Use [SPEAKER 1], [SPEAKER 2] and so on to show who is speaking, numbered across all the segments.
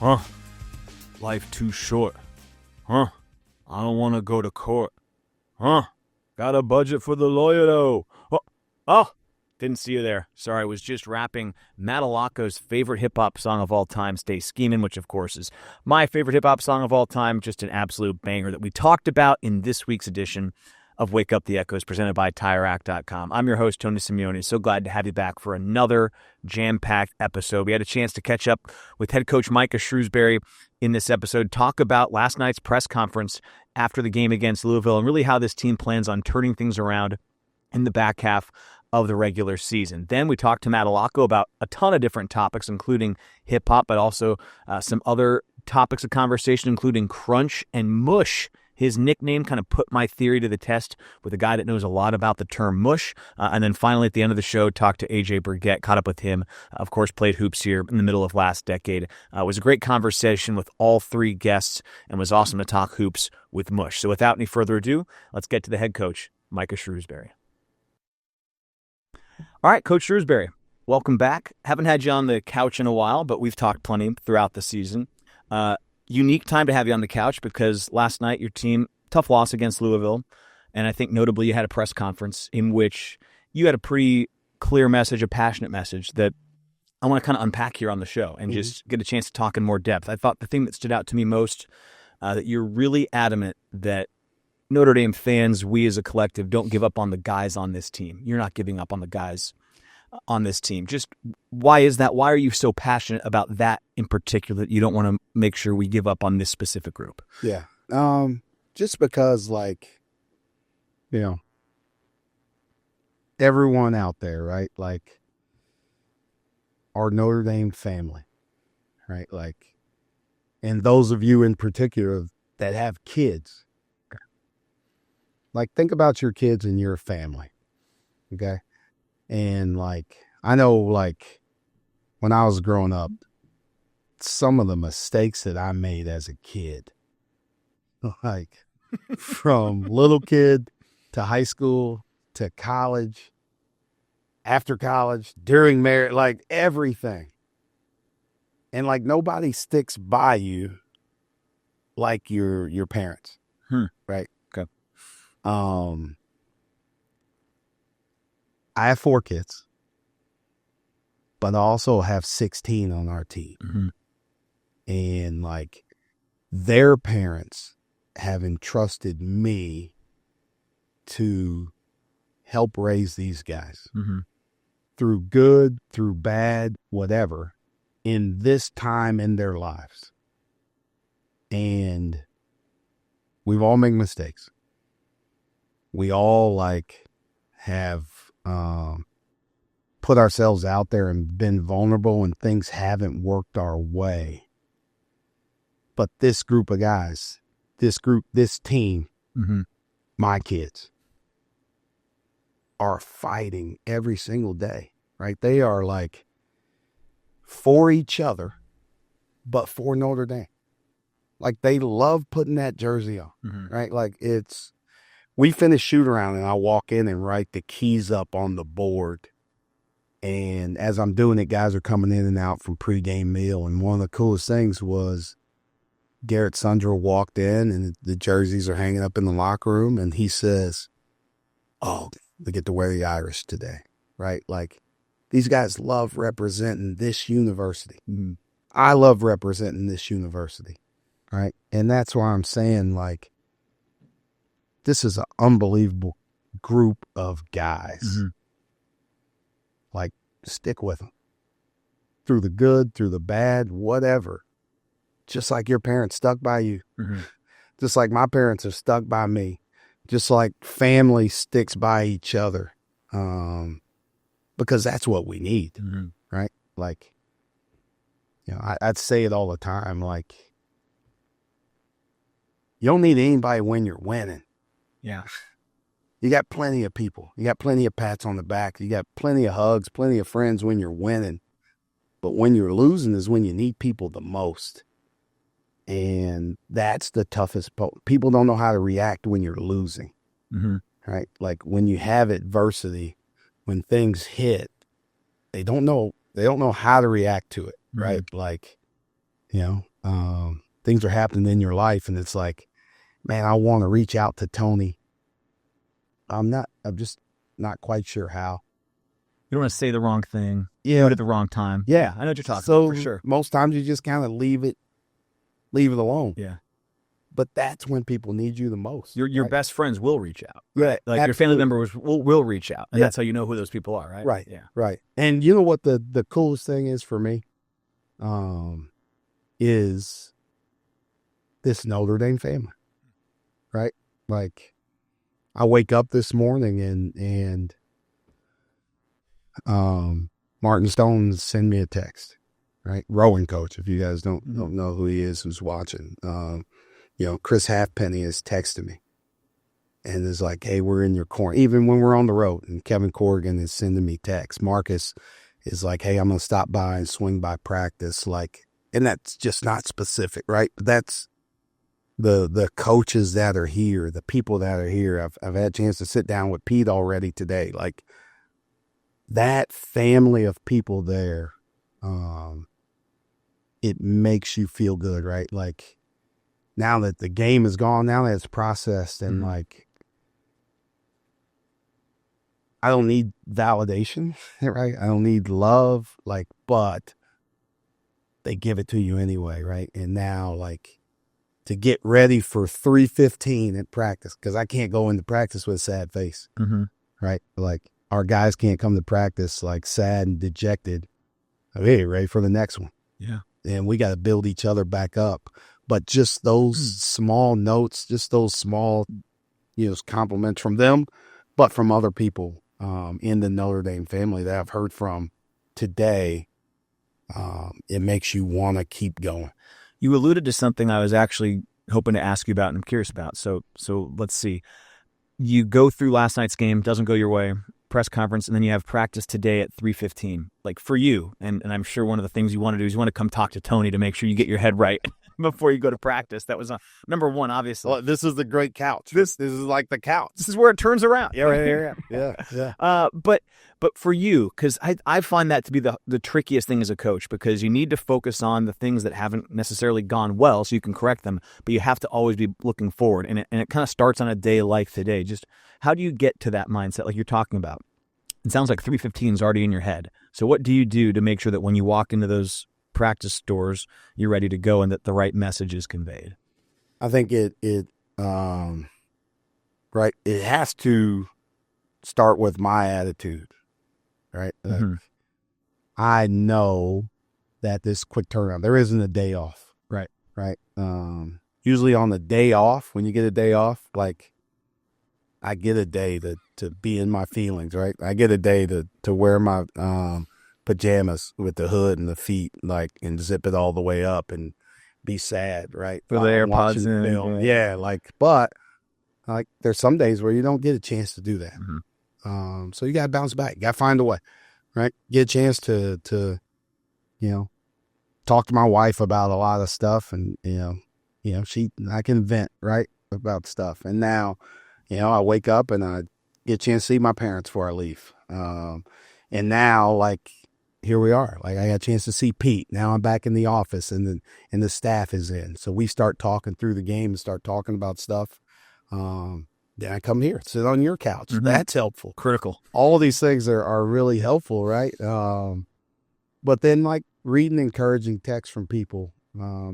[SPEAKER 1] Huh? Life too short. Huh? I don't want to go to court. Huh? Got a budget for the lawyer, though. Oh, didn't see you there. Sorry, I was just rapping Matt Allocco's favorite hip-hop song of all time, Stay Schemin', which, of course, is my favorite hip-hop song of all time. Just an absolute banger that we talked about in this week's edition of Wake Up the Echoes, presented by TireRack.com. I'm your host, Tony Simeone. So glad to have you back for another jam-packed episode. We had a chance to catch up with head coach Micah Shrewsberry in this episode, talk about last night's press conference after the game against Louisville, and really how this team plans on turning things around in the back half of the regular season. Then we talked to Matt Allocco about a ton of different topics, including hip-hop, but also some other topics of conversation, including crunch and mush. His nickname kind of put my theory to the test with a guy that knows a lot about the term mush. And then finally, at the end of the show, talked to AJ Burgett, caught up with him. Of course, played hoops here in the middle of last decade. It was a great conversation with all three guests and was awesome to talk hoops with mush. So without any further ado, let's get to the head coach, Micah Shrewsberry. All right, Coach Shrewsberry, welcome back. Haven't had you on the couch in a while, but we've talked plenty throughout the season. Unique time to have you on the couch because last night your team, tough loss against Louisville, and I think notably you had a press conference in which you had a pretty clear message, a passionate message that I want to kind of unpack here on the show and just get a chance to talk in more depth. I thought the thing that stood out to me most, that you're really adamant that Notre Dame fans, we as a collective, don't give up on the guys on this team. You're not giving up on the guys on this team. Just why is that? Why are you so passionate about that in particular that you don't want to make sure we give up on this specific group?
[SPEAKER 2] Yeah. Just because, like, you know, everyone out there, right? Like, our Notre Dame family, right? Like, and those of you in particular that have kids, like, think about your kids and your family, okay? And, like, I know, like, when I was growing up, some of the mistakes that I made as a kid, like, from little kid to high school to college, after college, during marriage, like, everything. And, like, nobody sticks by you like your parents, right?
[SPEAKER 1] Okay.
[SPEAKER 2] I have 4 kids, but I also have 16 on our team.
[SPEAKER 1] Mm-hmm.
[SPEAKER 2] And, like, their parents have entrusted me to help raise these guys through good, through bad, whatever, in this time in their lives. And we've all made mistakes. We all, like, have put ourselves out there and been vulnerable and things haven't worked our way. But this group of guys, this team, my kids, are fighting every single day, right? They are, like, for each other, but for Notre Dame. Like, they love putting that jersey on, right? Like, we finish shoot around and I walk in and write the keys up on the board. And as I'm doing it, guys are coming in and out from pregame meal. And one of the coolest things was Garrett Sundrell walked in and the jerseys are hanging up in the locker room. And he says, "Oh, they get to wear the Irish today," right? Like, these guys love representing this university. I love representing this university, right? And that's why I'm saying, like, this is an unbelievable group of guys. Like, stick with them. Through the good, through the bad, whatever. Just like your parents stuck by you. Just like my parents have stuck by me. Just like family sticks by each other. Because that's what we need, right? Like, you know, I'd say it all the time. Like, you don't need anybody when you're winning.
[SPEAKER 1] Yeah.
[SPEAKER 2] You got plenty of people. You got plenty of pats on the back. You got plenty of hugs, plenty of friends when you're winning. But when you're losing is when you need people the most. And that's the toughest part. People don't know how to react when you're losing, right? Like, when you have adversity, when things hit, they don't know how to react to it, right? Like, things are happening in your life, and it's like, man, I want to reach out to Tony. I'm just not quite sure how.
[SPEAKER 1] You don't want to say the wrong thing.
[SPEAKER 2] Yeah.
[SPEAKER 1] Do it at the wrong time.
[SPEAKER 2] Yeah.
[SPEAKER 1] I know what you're talking
[SPEAKER 2] So
[SPEAKER 1] about, for sure.
[SPEAKER 2] most times you just kind of leave it alone.
[SPEAKER 1] Yeah.
[SPEAKER 2] But that's when people need you the most.
[SPEAKER 1] Your
[SPEAKER 2] right?
[SPEAKER 1] best friends will reach out.
[SPEAKER 2] Right.
[SPEAKER 1] Like your family members will reach out. And
[SPEAKER 2] Yeah.
[SPEAKER 1] that's how you know who those people are, right?
[SPEAKER 2] Right.
[SPEAKER 1] Yeah.
[SPEAKER 2] Right. And you know what the coolest thing is for me? Is this Notre Dame family. Right? Like, I wake up this morning and Martin Stone send me a text, right? Rowing coach, if you guys don't know who he is, who's watching. Chris Halfpenny is texting me and is like, hey, we're in your corner. Even when we're on the road, and Kevin Corrigan is sending me texts. Marcus is like, hey, I'm going to stop by and swing by practice. Like, and that's just not specific, right? But that's the coaches that are here, the people that are here. I've had a chance to sit down with Pete already today. Like, that family of people there, it makes you feel good, right? Like, now that the game is gone, now that it's processed, and like, I don't need validation, right? I don't need love, like, but they give it to you anyway, right? And now, like, to get ready for 3:15 at practice, because I can't go into practice with a sad face, right? Like, our guys can't come to practice like sad and dejected. Hey, ready for the next one.
[SPEAKER 1] Yeah.
[SPEAKER 2] And we got to build each other back up. But just those small notes, just those small, compliments from them, but from other people in the Notre Dame family that I've heard from today, it makes you want to keep going.
[SPEAKER 1] You alluded to something I was actually hoping to ask you about and I'm curious about. So let's see. You go through last night's game, doesn't go your way, press conference, and then you have practice today at 3:15. Like, for you, and I'm sure one of the things you want to do is you want to come talk to Tony to make sure you get your head right before you go to practice. That was number one, obviously.
[SPEAKER 2] Well, this is the great couch. This is like the couch.
[SPEAKER 1] This is where it turns around.
[SPEAKER 2] Yeah, right. Yeah.
[SPEAKER 1] But for you, because I find that to be the trickiest thing as a coach, because you need to focus on the things that haven't necessarily gone well so you can correct them, but you have to always be looking forward. And it kind of starts on a day like today. Just how do you get to that mindset like you're talking about? It sounds like 3:15 is already in your head. So what do you do to make sure that when you walk into those practice doors, you're ready to go and that the right message is conveyed?
[SPEAKER 2] I think it has to start with my attitude, right? I know that this quick turnaround, there isn't a day off. Right. Usually on the day off, when you get a day off, like, I get a day to be in my feelings, right? I get a day to wear my pajamas with the hood and the feet, like, and zip it all the way up and be sad, right?
[SPEAKER 1] For the AirPods in.
[SPEAKER 2] Film. Yeah, like, but like, there's some days where you don't get a chance to do that. So you got to bounce back. You got to find a way, right? Get a chance to talk to my wife about a lot of stuff, and I can vent, right, about stuff. And now, I wake up and I get a chance to see my parents before I leave. And now, like, here we are. Like, I got a chance to see Pete. Now I'm back in the office, and the staff is in. So we start talking through the game and start talking about stuff. Then I come here, sit on your couch. That's helpful.
[SPEAKER 1] Critical.
[SPEAKER 2] All of these things are really helpful, right? But then, like, reading encouraging texts from people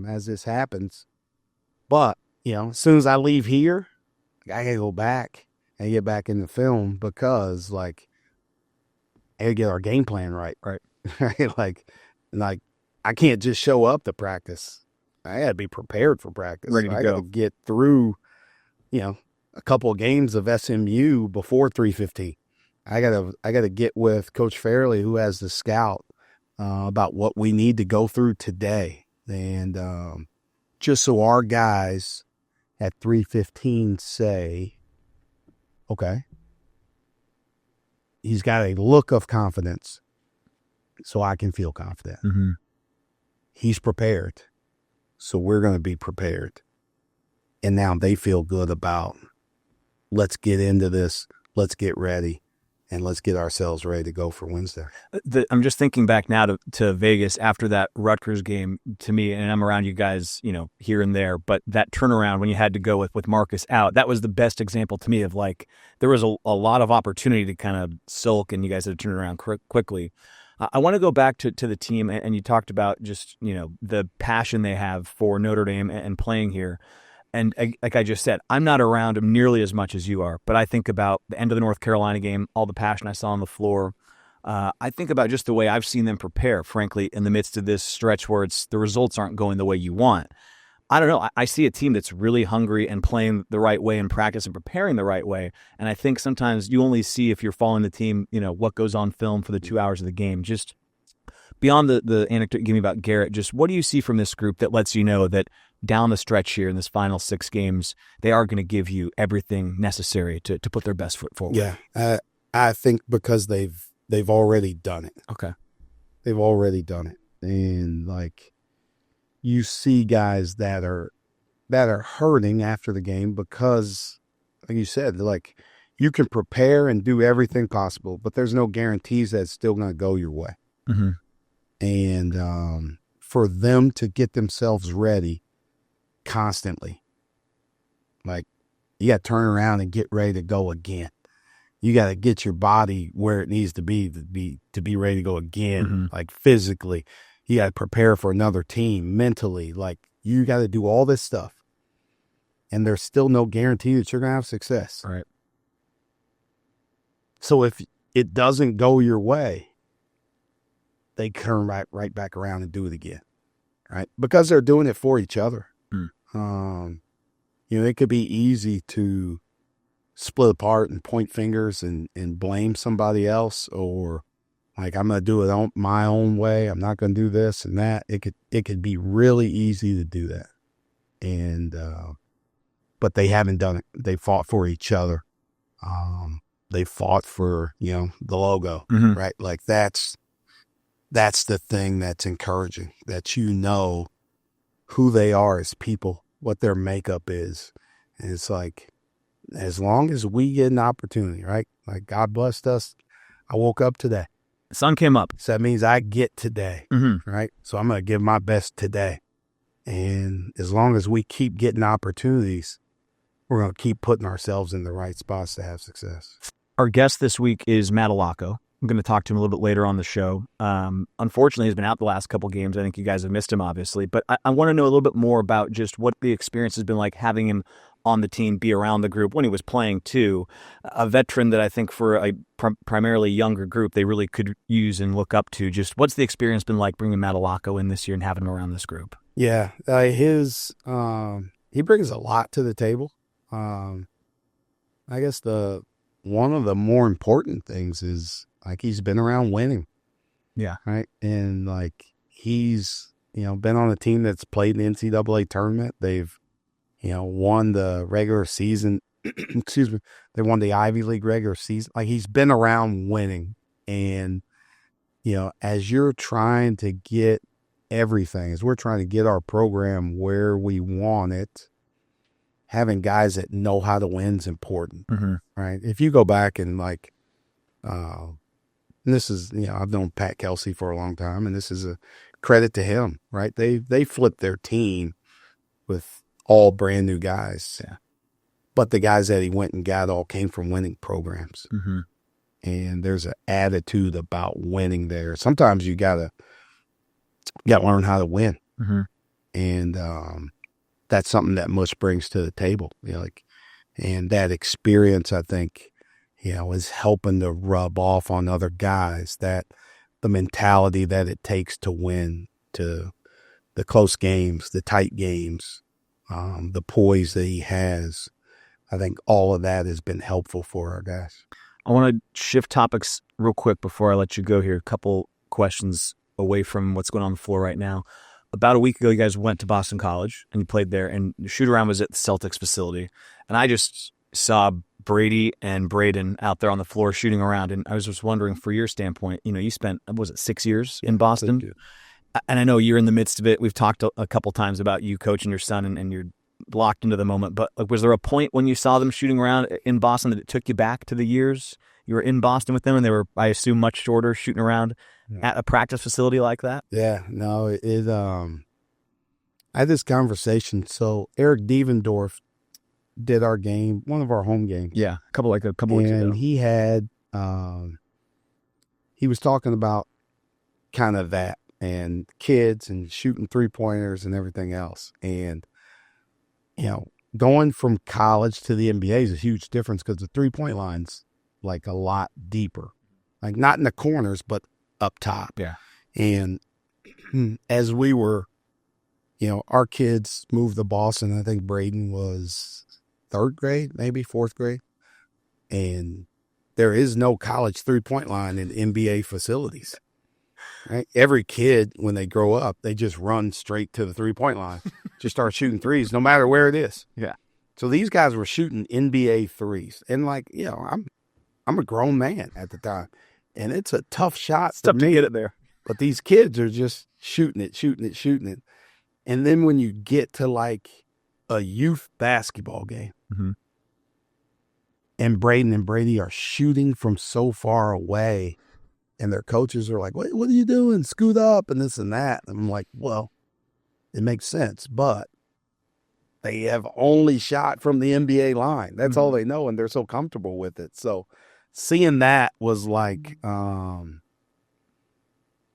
[SPEAKER 2] as this happens. But, as soon as I leave here, I got to go back and get back in the film, because, like, I got to get our game plan right. Right. like I can't just show up to practice. I got to be prepared for practice.
[SPEAKER 1] Ready to
[SPEAKER 2] I
[SPEAKER 1] go.
[SPEAKER 2] got to get through, a couple of games of SMU before 3:15. I got to get with Coach Fairley, who has the scout, about what we need to go through today. And just so our guys at 3:15 say, okay, he's got a look of confidence, so I can feel confident. He's prepared, so we're going to be prepared. And now they feel good about, let's get into this, let's get ready, and let's get ourselves ready to go for Wednesday.
[SPEAKER 1] I'm just thinking back now to Vegas after that Rutgers game, to me, and I'm around you guys, here and there, but that turnaround when you had to go with Marcus out, that was the best example to me of like, there was a lot of opportunity to kind of sulk, and you guys had to turn it around quickly. I want to go back to the team, and you talked about just, the passion they have for Notre Dame and playing here. And like I just said, I'm not around them nearly as much as you are, but I think about the end of the North Carolina game, all the passion I saw on the floor. I think about just the way I've seen them prepare, frankly, in the midst of this stretch where the results aren't going the way you want. I don't know. I see a team that's really hungry and playing the right way in practice and preparing the right way. And I think sometimes you only see, if you're following the team, what goes on film for the 2 hours of the game. Just beyond the anecdote you gave me about Garrett, just what do you see from this group that lets you know that down the stretch here in this final 6 games, they are going to give you everything necessary to put their best foot forward?
[SPEAKER 2] Yeah, I think because they've already done it.
[SPEAKER 1] Okay.
[SPEAKER 2] They've already done it. And like, you see guys that are hurting after the game because, like you said, like, you can prepare and do everything possible, but there's no guarantees that it's still going to go your way.
[SPEAKER 1] Mm-hmm.
[SPEAKER 2] And for them to get themselves ready constantly, like, you got to turn around and get ready to go again. You got to get your body where it needs to be ready to go again.
[SPEAKER 1] Mm-hmm.
[SPEAKER 2] Like, physically, you got to prepare for another team mentally. Like, you got to do all this stuff, and there's still no guarantee that you're going to have success.
[SPEAKER 1] Right.
[SPEAKER 2] So if it doesn't go your way, they turn right back around and do it again, right? Because they're doing it for each other. It could be easy to split apart and point fingers and blame somebody else, or like, I'm going to do it my own way. I'm not going to do this and that. It could be really easy to do that. And, but they haven't done it. They fought for each other. They fought for, the logo,
[SPEAKER 1] mm-hmm.
[SPEAKER 2] right? Like, that's the thing that's encouraging, that who they are as people, what their makeup is. And it's like, as long as we get an opportunity, right? Like, God blessed us. I woke up today.
[SPEAKER 1] The sun came up.
[SPEAKER 2] So that means I get today,
[SPEAKER 1] mm-hmm.
[SPEAKER 2] right? So I'm going to give my best today. And as long as we keep getting opportunities, we're going to keep putting ourselves in the right spots to have success.
[SPEAKER 1] Our guest this week is Matt Allocco. I'm going to talk to him a little bit later on the show. Unfortunately, he's been out the last couple games. I think you guys have missed him, obviously. But I want to know a little bit more about just what the experience has been like having him on the team, be around the group when he was playing too. A veteran that I think for a primarily younger group, they really could use and look up to. Just what's the experience been like bringing Matt Allocco in this year and having him around this group?
[SPEAKER 2] Yeah, he brings a lot to the table. I guess one of the more important things is, like, he's been around winning.
[SPEAKER 1] Yeah.
[SPEAKER 2] Right. And like, he's, been on a team that's played in the NCAA tournament. They've, won the regular season. Excuse me. They won the Ivy League regular season. Like, he's been around winning. And, as you're trying to get everything, as we're trying to get our program where we want it, having guys that know how to win is important.
[SPEAKER 1] Mm-hmm.
[SPEAKER 2] Right. If you go back and like, and this is, I've known Pat Kelsey for a long time, and this is a credit to him, right? They flipped their team with all brand new guys.
[SPEAKER 1] Yeah.
[SPEAKER 2] But the guys that he went and got all came from winning programs.
[SPEAKER 1] Mm-hmm.
[SPEAKER 2] And there's an attitude about winning there. Sometimes you gotta learn how to win.
[SPEAKER 1] Mm-hmm.
[SPEAKER 2] And that's something that Mush brings to the table. And that experience, I think, is helping to rub off on other guys, that the mentality that it takes to win, to the close games, the tight games, the poise that he has. I think all of that has been helpful for our guys.
[SPEAKER 1] I want to shift topics real quick before I let you go here. A couple questions away from what's going on the floor right now. About a week ago, you guys went to Boston College and you played there, and the shoot-around was at the Celtics facility. And I just saw Brady and Braden out there on the floor shooting around. And I was just wondering, for your standpoint, you spent, 6 years in Boston? And I know you're in the midst of it. We've talked a couple times about you coaching your son, and you're locked into the moment. But was there a point when you saw them shooting around in Boston that it took you back to the years
[SPEAKER 3] You were in Boston with them, and they were, I assume, much shorter, shooting around at a practice facility like that.
[SPEAKER 2] Yeah, no, I had this conversation. So Eric Devendorf did our game, one of our home games.
[SPEAKER 3] Yeah, a couple weeks ago.
[SPEAKER 2] And he had, he was talking about kind of that and kids and shooting 3-pointers and everything else. And, going from college to the NBA is a huge difference because the 3-point line's like a lot deeper, like not in the corners, but up top.
[SPEAKER 3] Yeah.
[SPEAKER 2] And as we were, our kids moved to Boston. I think Braden was 3rd grade, maybe 4th grade. And there is no college 3-point line in NBA facilities. Right? Every kid, when they grow up, they just run straight to the 3-point line, just start shooting threes, no matter where it is.
[SPEAKER 3] Yeah.
[SPEAKER 2] So these guys were shooting NBA threes. And I'm a grown man at the time. And it's a tough shot.
[SPEAKER 3] It's tough to get it there.
[SPEAKER 2] But these kids are just shooting it. And then when you get to like a youth basketball game, and Braden and Brady are shooting from so far away, and their coaches are like, what are you doing? Scoot up and this and that. And I'm like, well, it makes sense, but they have only shot from the NBA line. That's all they know, and they're so comfortable with it. So seeing that was like,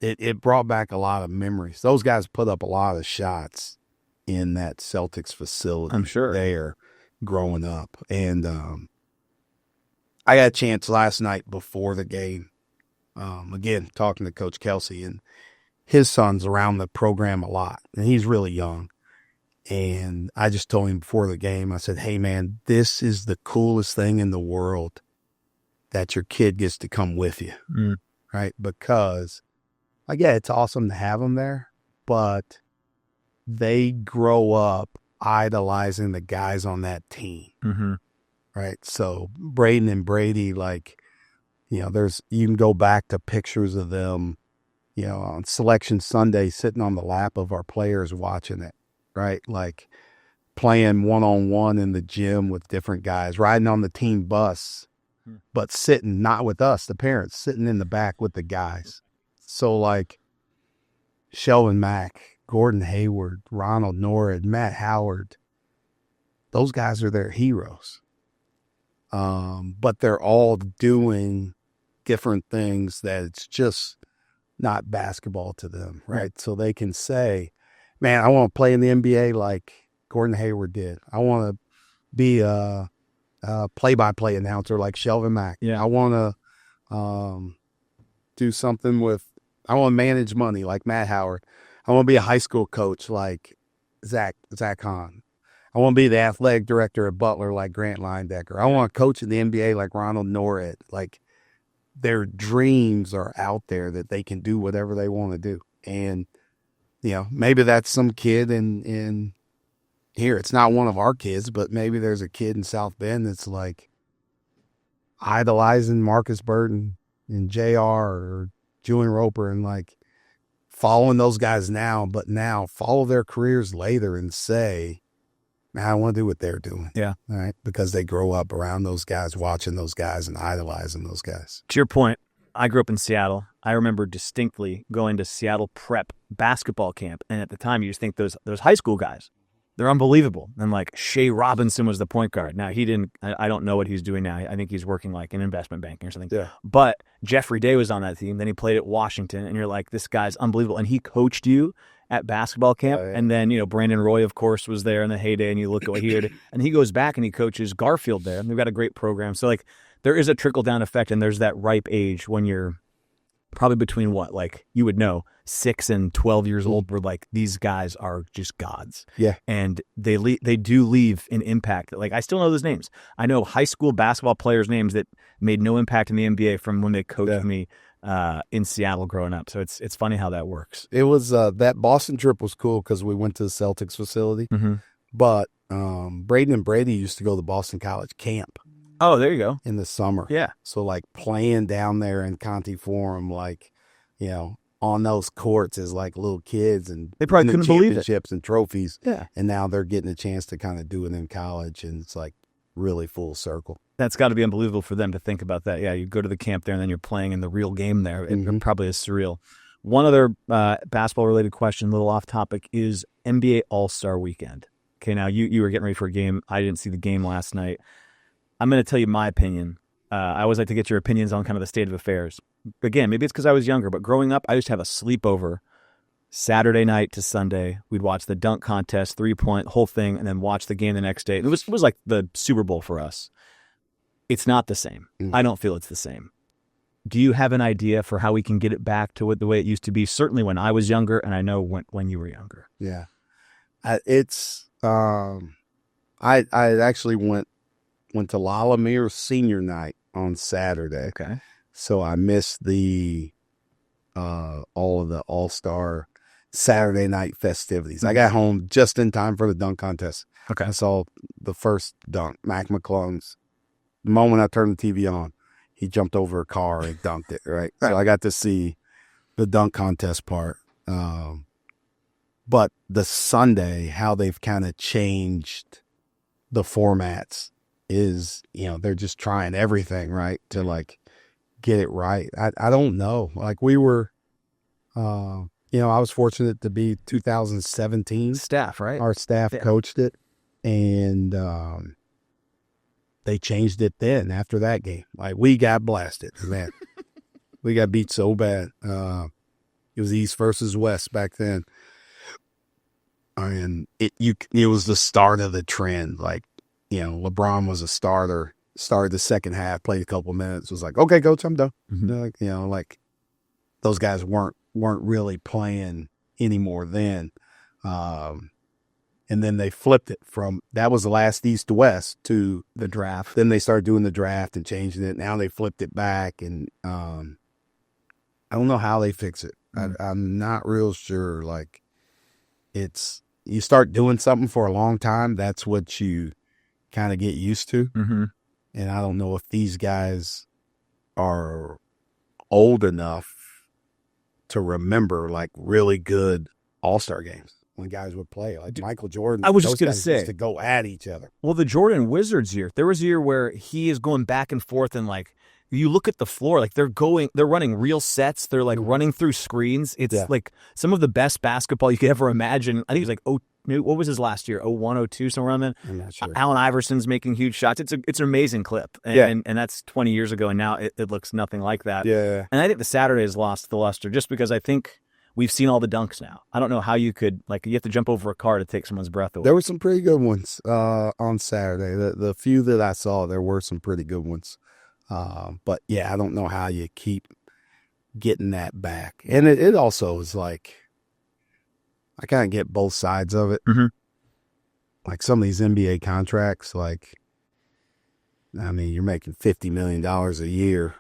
[SPEAKER 2] it brought back a lot of memories. Those guys put up a lot of shots in that Celtics facility.
[SPEAKER 3] I'm sure.
[SPEAKER 2] There growing up. And I got a chance last night before the game, again, talking to Coach Kelsey, and his son's around the program a lot, and he's really young. And I just told him before the game, I said, hey, man, this is the coolest thing in the world that your kid gets to come with you, right? Because, it's awesome to have them there, but they grow up idolizing the guys on that team, right? So Braden and Brady, you can go back to pictures of them, on Selection Sunday sitting on the lap of our players watching it, right? Like playing one-on-one in the gym with different guys, riding on the team bus, but sitting not with us, the parents, sitting in the back with the guys. So like Shelvin Mack, Gordon Hayward, Ronald Norwood, Matt Howard, those guys are their heroes. But they're all doing different things that it's just not basketball to them, right? So they can say, man, I want to play in the NBA like Gordon Hayward did. I want to be a play-by-play announcer like Shelvin Mack.
[SPEAKER 3] Yeah.
[SPEAKER 2] I want to do something I want to manage money like Matt Howard. I want to be a high school coach like Zach Hahn. I want to be the athletic director at Butler like Grant Linedecker. I want to coach in the NBA like Ronald Norwood. Like their dreams are out there that they can do whatever they want to do. And, maybe that's some kid in here. It's not one of our kids, but maybe there's a kid in South Bend that's like idolizing Marcus Burton and JR or Julian Roper and like following those guys now, but now follow their careers later and say, man, I want to do what they're doing.
[SPEAKER 3] Yeah.
[SPEAKER 2] All right. Because they grow up around those guys, watching those guys and idolizing those guys.
[SPEAKER 3] To your point, I grew up in Seattle. I remember distinctly going to Seattle prep basketball camp. And at the time, you just think those high school guys, they're unbelievable. And like Shea Robinson was the point guard. Now I don't know what he's doing now. I think he's working like in investment banking or something.
[SPEAKER 2] Yeah.
[SPEAKER 3] But Jeffrey Day was on that team. Then he played at Washington, and you're like, this guy's unbelievable. And he coached you at basketball camp.
[SPEAKER 2] Oh, yeah.
[SPEAKER 3] And then, Brandon Roy, of course, was there in the heyday, and you look at what he did. And he goes back and he coaches Garfield there. And they've got a great program. So like there is a trickle-down effect, and there's that ripe age when you're probably between what, like you would know, 6 and 12 years old, where like these guys are just gods.
[SPEAKER 2] Yeah.
[SPEAKER 3] And they do leave an impact. Like I still know those names. I know high school basketball players' names that made no impact in the NBA from when they coached me in Seattle growing up. So it's funny how that works.
[SPEAKER 2] It was that Boston trip was cool because we went to the Celtics facility, but Braden and Brady used to go to Boston College camp.
[SPEAKER 3] Oh, there you go.
[SPEAKER 2] In the summer.
[SPEAKER 3] Yeah.
[SPEAKER 2] So like playing down there in Conti Forum, like, on those courts as like little kids, and
[SPEAKER 3] they probably couldn't believe it.
[SPEAKER 2] Championships and trophies.
[SPEAKER 3] Yeah.
[SPEAKER 2] And now they're getting a chance to kind of do it in college. And it's like, really full circle.
[SPEAKER 3] That's got to be unbelievable for them to think about that. Yeah, you go to the camp there and then you're playing in the real game there. It probably is surreal. One other basketball-related question, a little off topic, is NBA All-Star Weekend. Okay, now you were getting ready for a game. I didn't see the game last night. I'm going to tell you my opinion. I always like to get your opinions on kind of the state of affairs. Again, maybe it's because I was younger, but growing up, I used to have a sleepover Saturday night to Sunday. We'd watch the dunk contest, 3-point, whole thing, and then watch the game the next day. It was like the Super Bowl for us. It's not the same. I don't feel it's the same. Do you have an idea for how we can get it back to the way it used to be? Certainly when I was younger, and I know when you were younger.
[SPEAKER 2] Yeah. I actually went to Lalamir's senior night on Saturday.
[SPEAKER 3] Okay.
[SPEAKER 2] So I missed the all of the All-Star Saturday night festivities. I got home just in time for the dunk contest.
[SPEAKER 3] Okay.
[SPEAKER 2] I saw the first dunk, Mac McClung's. The moment I turned the TV on, he jumped over a car and dunked it, right? So I got to see the dunk contest part. But the Sunday, how they've kind of changed the formats is, they're just trying everything, right, to like get it right. I don't know. Like we were, I was fortunate to be 2017
[SPEAKER 3] Staff, right?
[SPEAKER 2] Our staff coached it, and they changed it then after that game. Like we got blasted, man. We got beat so bad. It was East versus West back then. And it was the start of the trend. Like, LeBron was a starter, started the second half, played a couple minutes, was like, okay, coach, I'm done. Like those guys weren't really playing anymore then. And then they flipped it from, that was the last East to West to
[SPEAKER 3] The draft.
[SPEAKER 2] Then they started doing the draft and changing it. Now they flipped it back, and I don't know how they fix it. I'm not real sure. Like you start doing something for a long time, that's what you kind of get used to. And I don't know if these guys are old enough to remember like really good All-Star games when guys would play, like Michael Jordan.
[SPEAKER 3] I was just going to say,
[SPEAKER 2] to go at each other.
[SPEAKER 3] Well, the Jordan Wizards year, there was a year where he is going back and forth, and like you look at the floor, like they're running real sets. They're like running through screens. It's like some of the best basketball you could ever imagine. I think it was like, what was his last year? 01, 02, somewhere around then.
[SPEAKER 2] I'm not sure.
[SPEAKER 3] Allen Iverson's making huge shots. It's an amazing clip. And that's 20 years ago, and now it looks nothing like that.
[SPEAKER 2] Yeah.
[SPEAKER 3] And I think the Saturday has lost the luster just because I think we've seen all the dunks now. I don't know how you could, like, you have to jump over a car to take someone's breath away.
[SPEAKER 2] There were some pretty good ones on Saturday. The few that I saw, there were some pretty good ones. But yeah, I don't know how you keep getting that back. And it also is like, I kind of get both sides of it. Like some of these NBA contracts, like, I mean, you're making $50 million a year.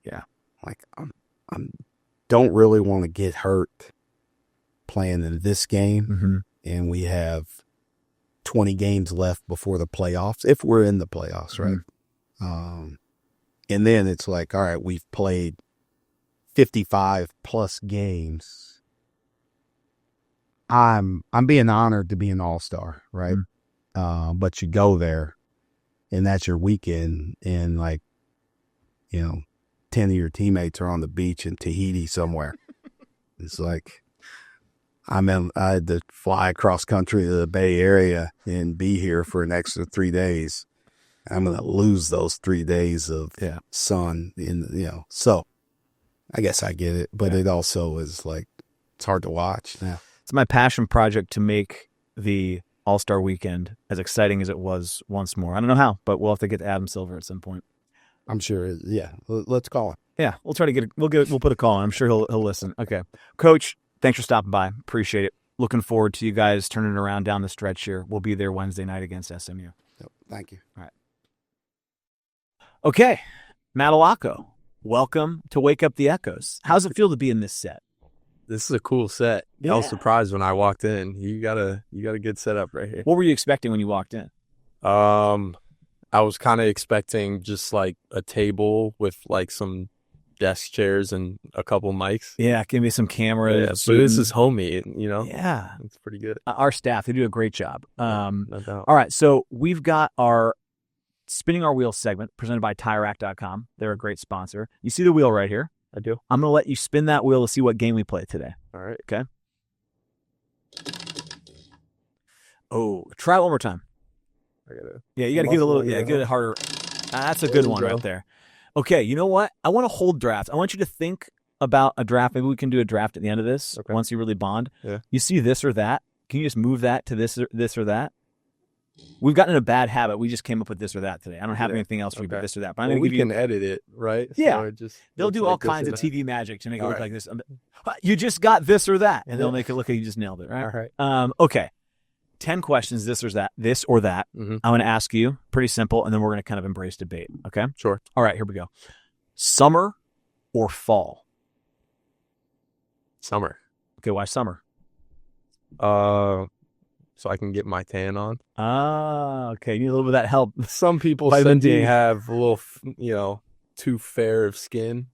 [SPEAKER 3] Yeah.
[SPEAKER 2] Like, I'm don't really want to get hurt playing in this game. And we have 20 games left before the playoffs, if we're in the playoffs, right? And then it's like, all right, we've played 55 plus games. I'm being honored to be an all-star, right? But you go there and that's your weekend, and like, 10 of your teammates are on the beach in Tahiti somewhere. It's like, I had to fly across country to the Bay Area and be here for an extra 3 days. I'm going to lose those 3 days of sun so I guess I get it, but it also is like, it's hard to watch. Yeah.
[SPEAKER 3] It's my passion project to make the All-Star Weekend as exciting as it was once more. I don't know how, but we'll have to get to Adam Silver at some point.
[SPEAKER 2] I'm sure. Let's call him.
[SPEAKER 3] Yeah, we'll try to get. We'll put a call on. I'm sure he'll listen. Okay, Coach, thanks for stopping by. Appreciate it. Looking forward to you guys turning it around down the stretch here. We'll be there Wednesday night against SMU.
[SPEAKER 2] Yep, thank you.
[SPEAKER 3] All right. Okay, Matt Allocco, welcome to Wake Up the Echoes. How's it feel to be in this set?
[SPEAKER 4] This is a cool set. I was surprised when I walked in. You got a good setup right here.
[SPEAKER 3] What were you expecting when you walked in?
[SPEAKER 4] I was kind of expecting just like a table with like some desk chairs and a couple mics.
[SPEAKER 3] Yeah, give me some cameras.
[SPEAKER 4] Yeah, but this is homey,
[SPEAKER 3] Yeah.
[SPEAKER 4] It's pretty good.
[SPEAKER 3] Our staff, they do a great job.
[SPEAKER 4] No doubt.
[SPEAKER 3] All right, so we've got our Spinning Our Wheels segment presented by TireRack.com. They're a great sponsor. You see the wheel right here?
[SPEAKER 4] I do.
[SPEAKER 3] I'm going to let you spin that wheel to see what game we play today.
[SPEAKER 4] All right.
[SPEAKER 3] Okay. Oh, try it one more time. Yeah, you got to give it a little. Yeah, give it harder. That's a good one right there. Okay, you know what? I want to hold drafts. I want you to think about a draft. Maybe we can do a draft at the end of this once you really bond.
[SPEAKER 4] Yeah.
[SPEAKER 3] You see this or that? Can you just move that to this or that? We've gotten in a bad habit. We just came up with this or that today. I don't have anything else for you but this or that. But
[SPEAKER 4] we can edit it, right?
[SPEAKER 3] Yeah.
[SPEAKER 4] So it just
[SPEAKER 3] they'll do
[SPEAKER 4] like
[SPEAKER 3] all kinds of
[SPEAKER 4] that.
[SPEAKER 3] TV magic to make it look like this. You just got this or that, and they'll make it look like you just nailed it, right?
[SPEAKER 4] All right.
[SPEAKER 3] Okay. 10 questions, this or that.
[SPEAKER 4] Mm-hmm.
[SPEAKER 3] I'm going to ask you, pretty simple, and then we're going to kind of embrace debate, okay?
[SPEAKER 4] Sure.
[SPEAKER 3] All right, here we go. Summer or fall?
[SPEAKER 4] Summer.
[SPEAKER 3] Okay, why summer?
[SPEAKER 4] So I can get my tan on.
[SPEAKER 3] Okay. You need a little bit of that help.
[SPEAKER 4] Some people
[SPEAKER 3] Vitamin
[SPEAKER 4] said
[SPEAKER 3] D.
[SPEAKER 4] they have a little, too fair of skin.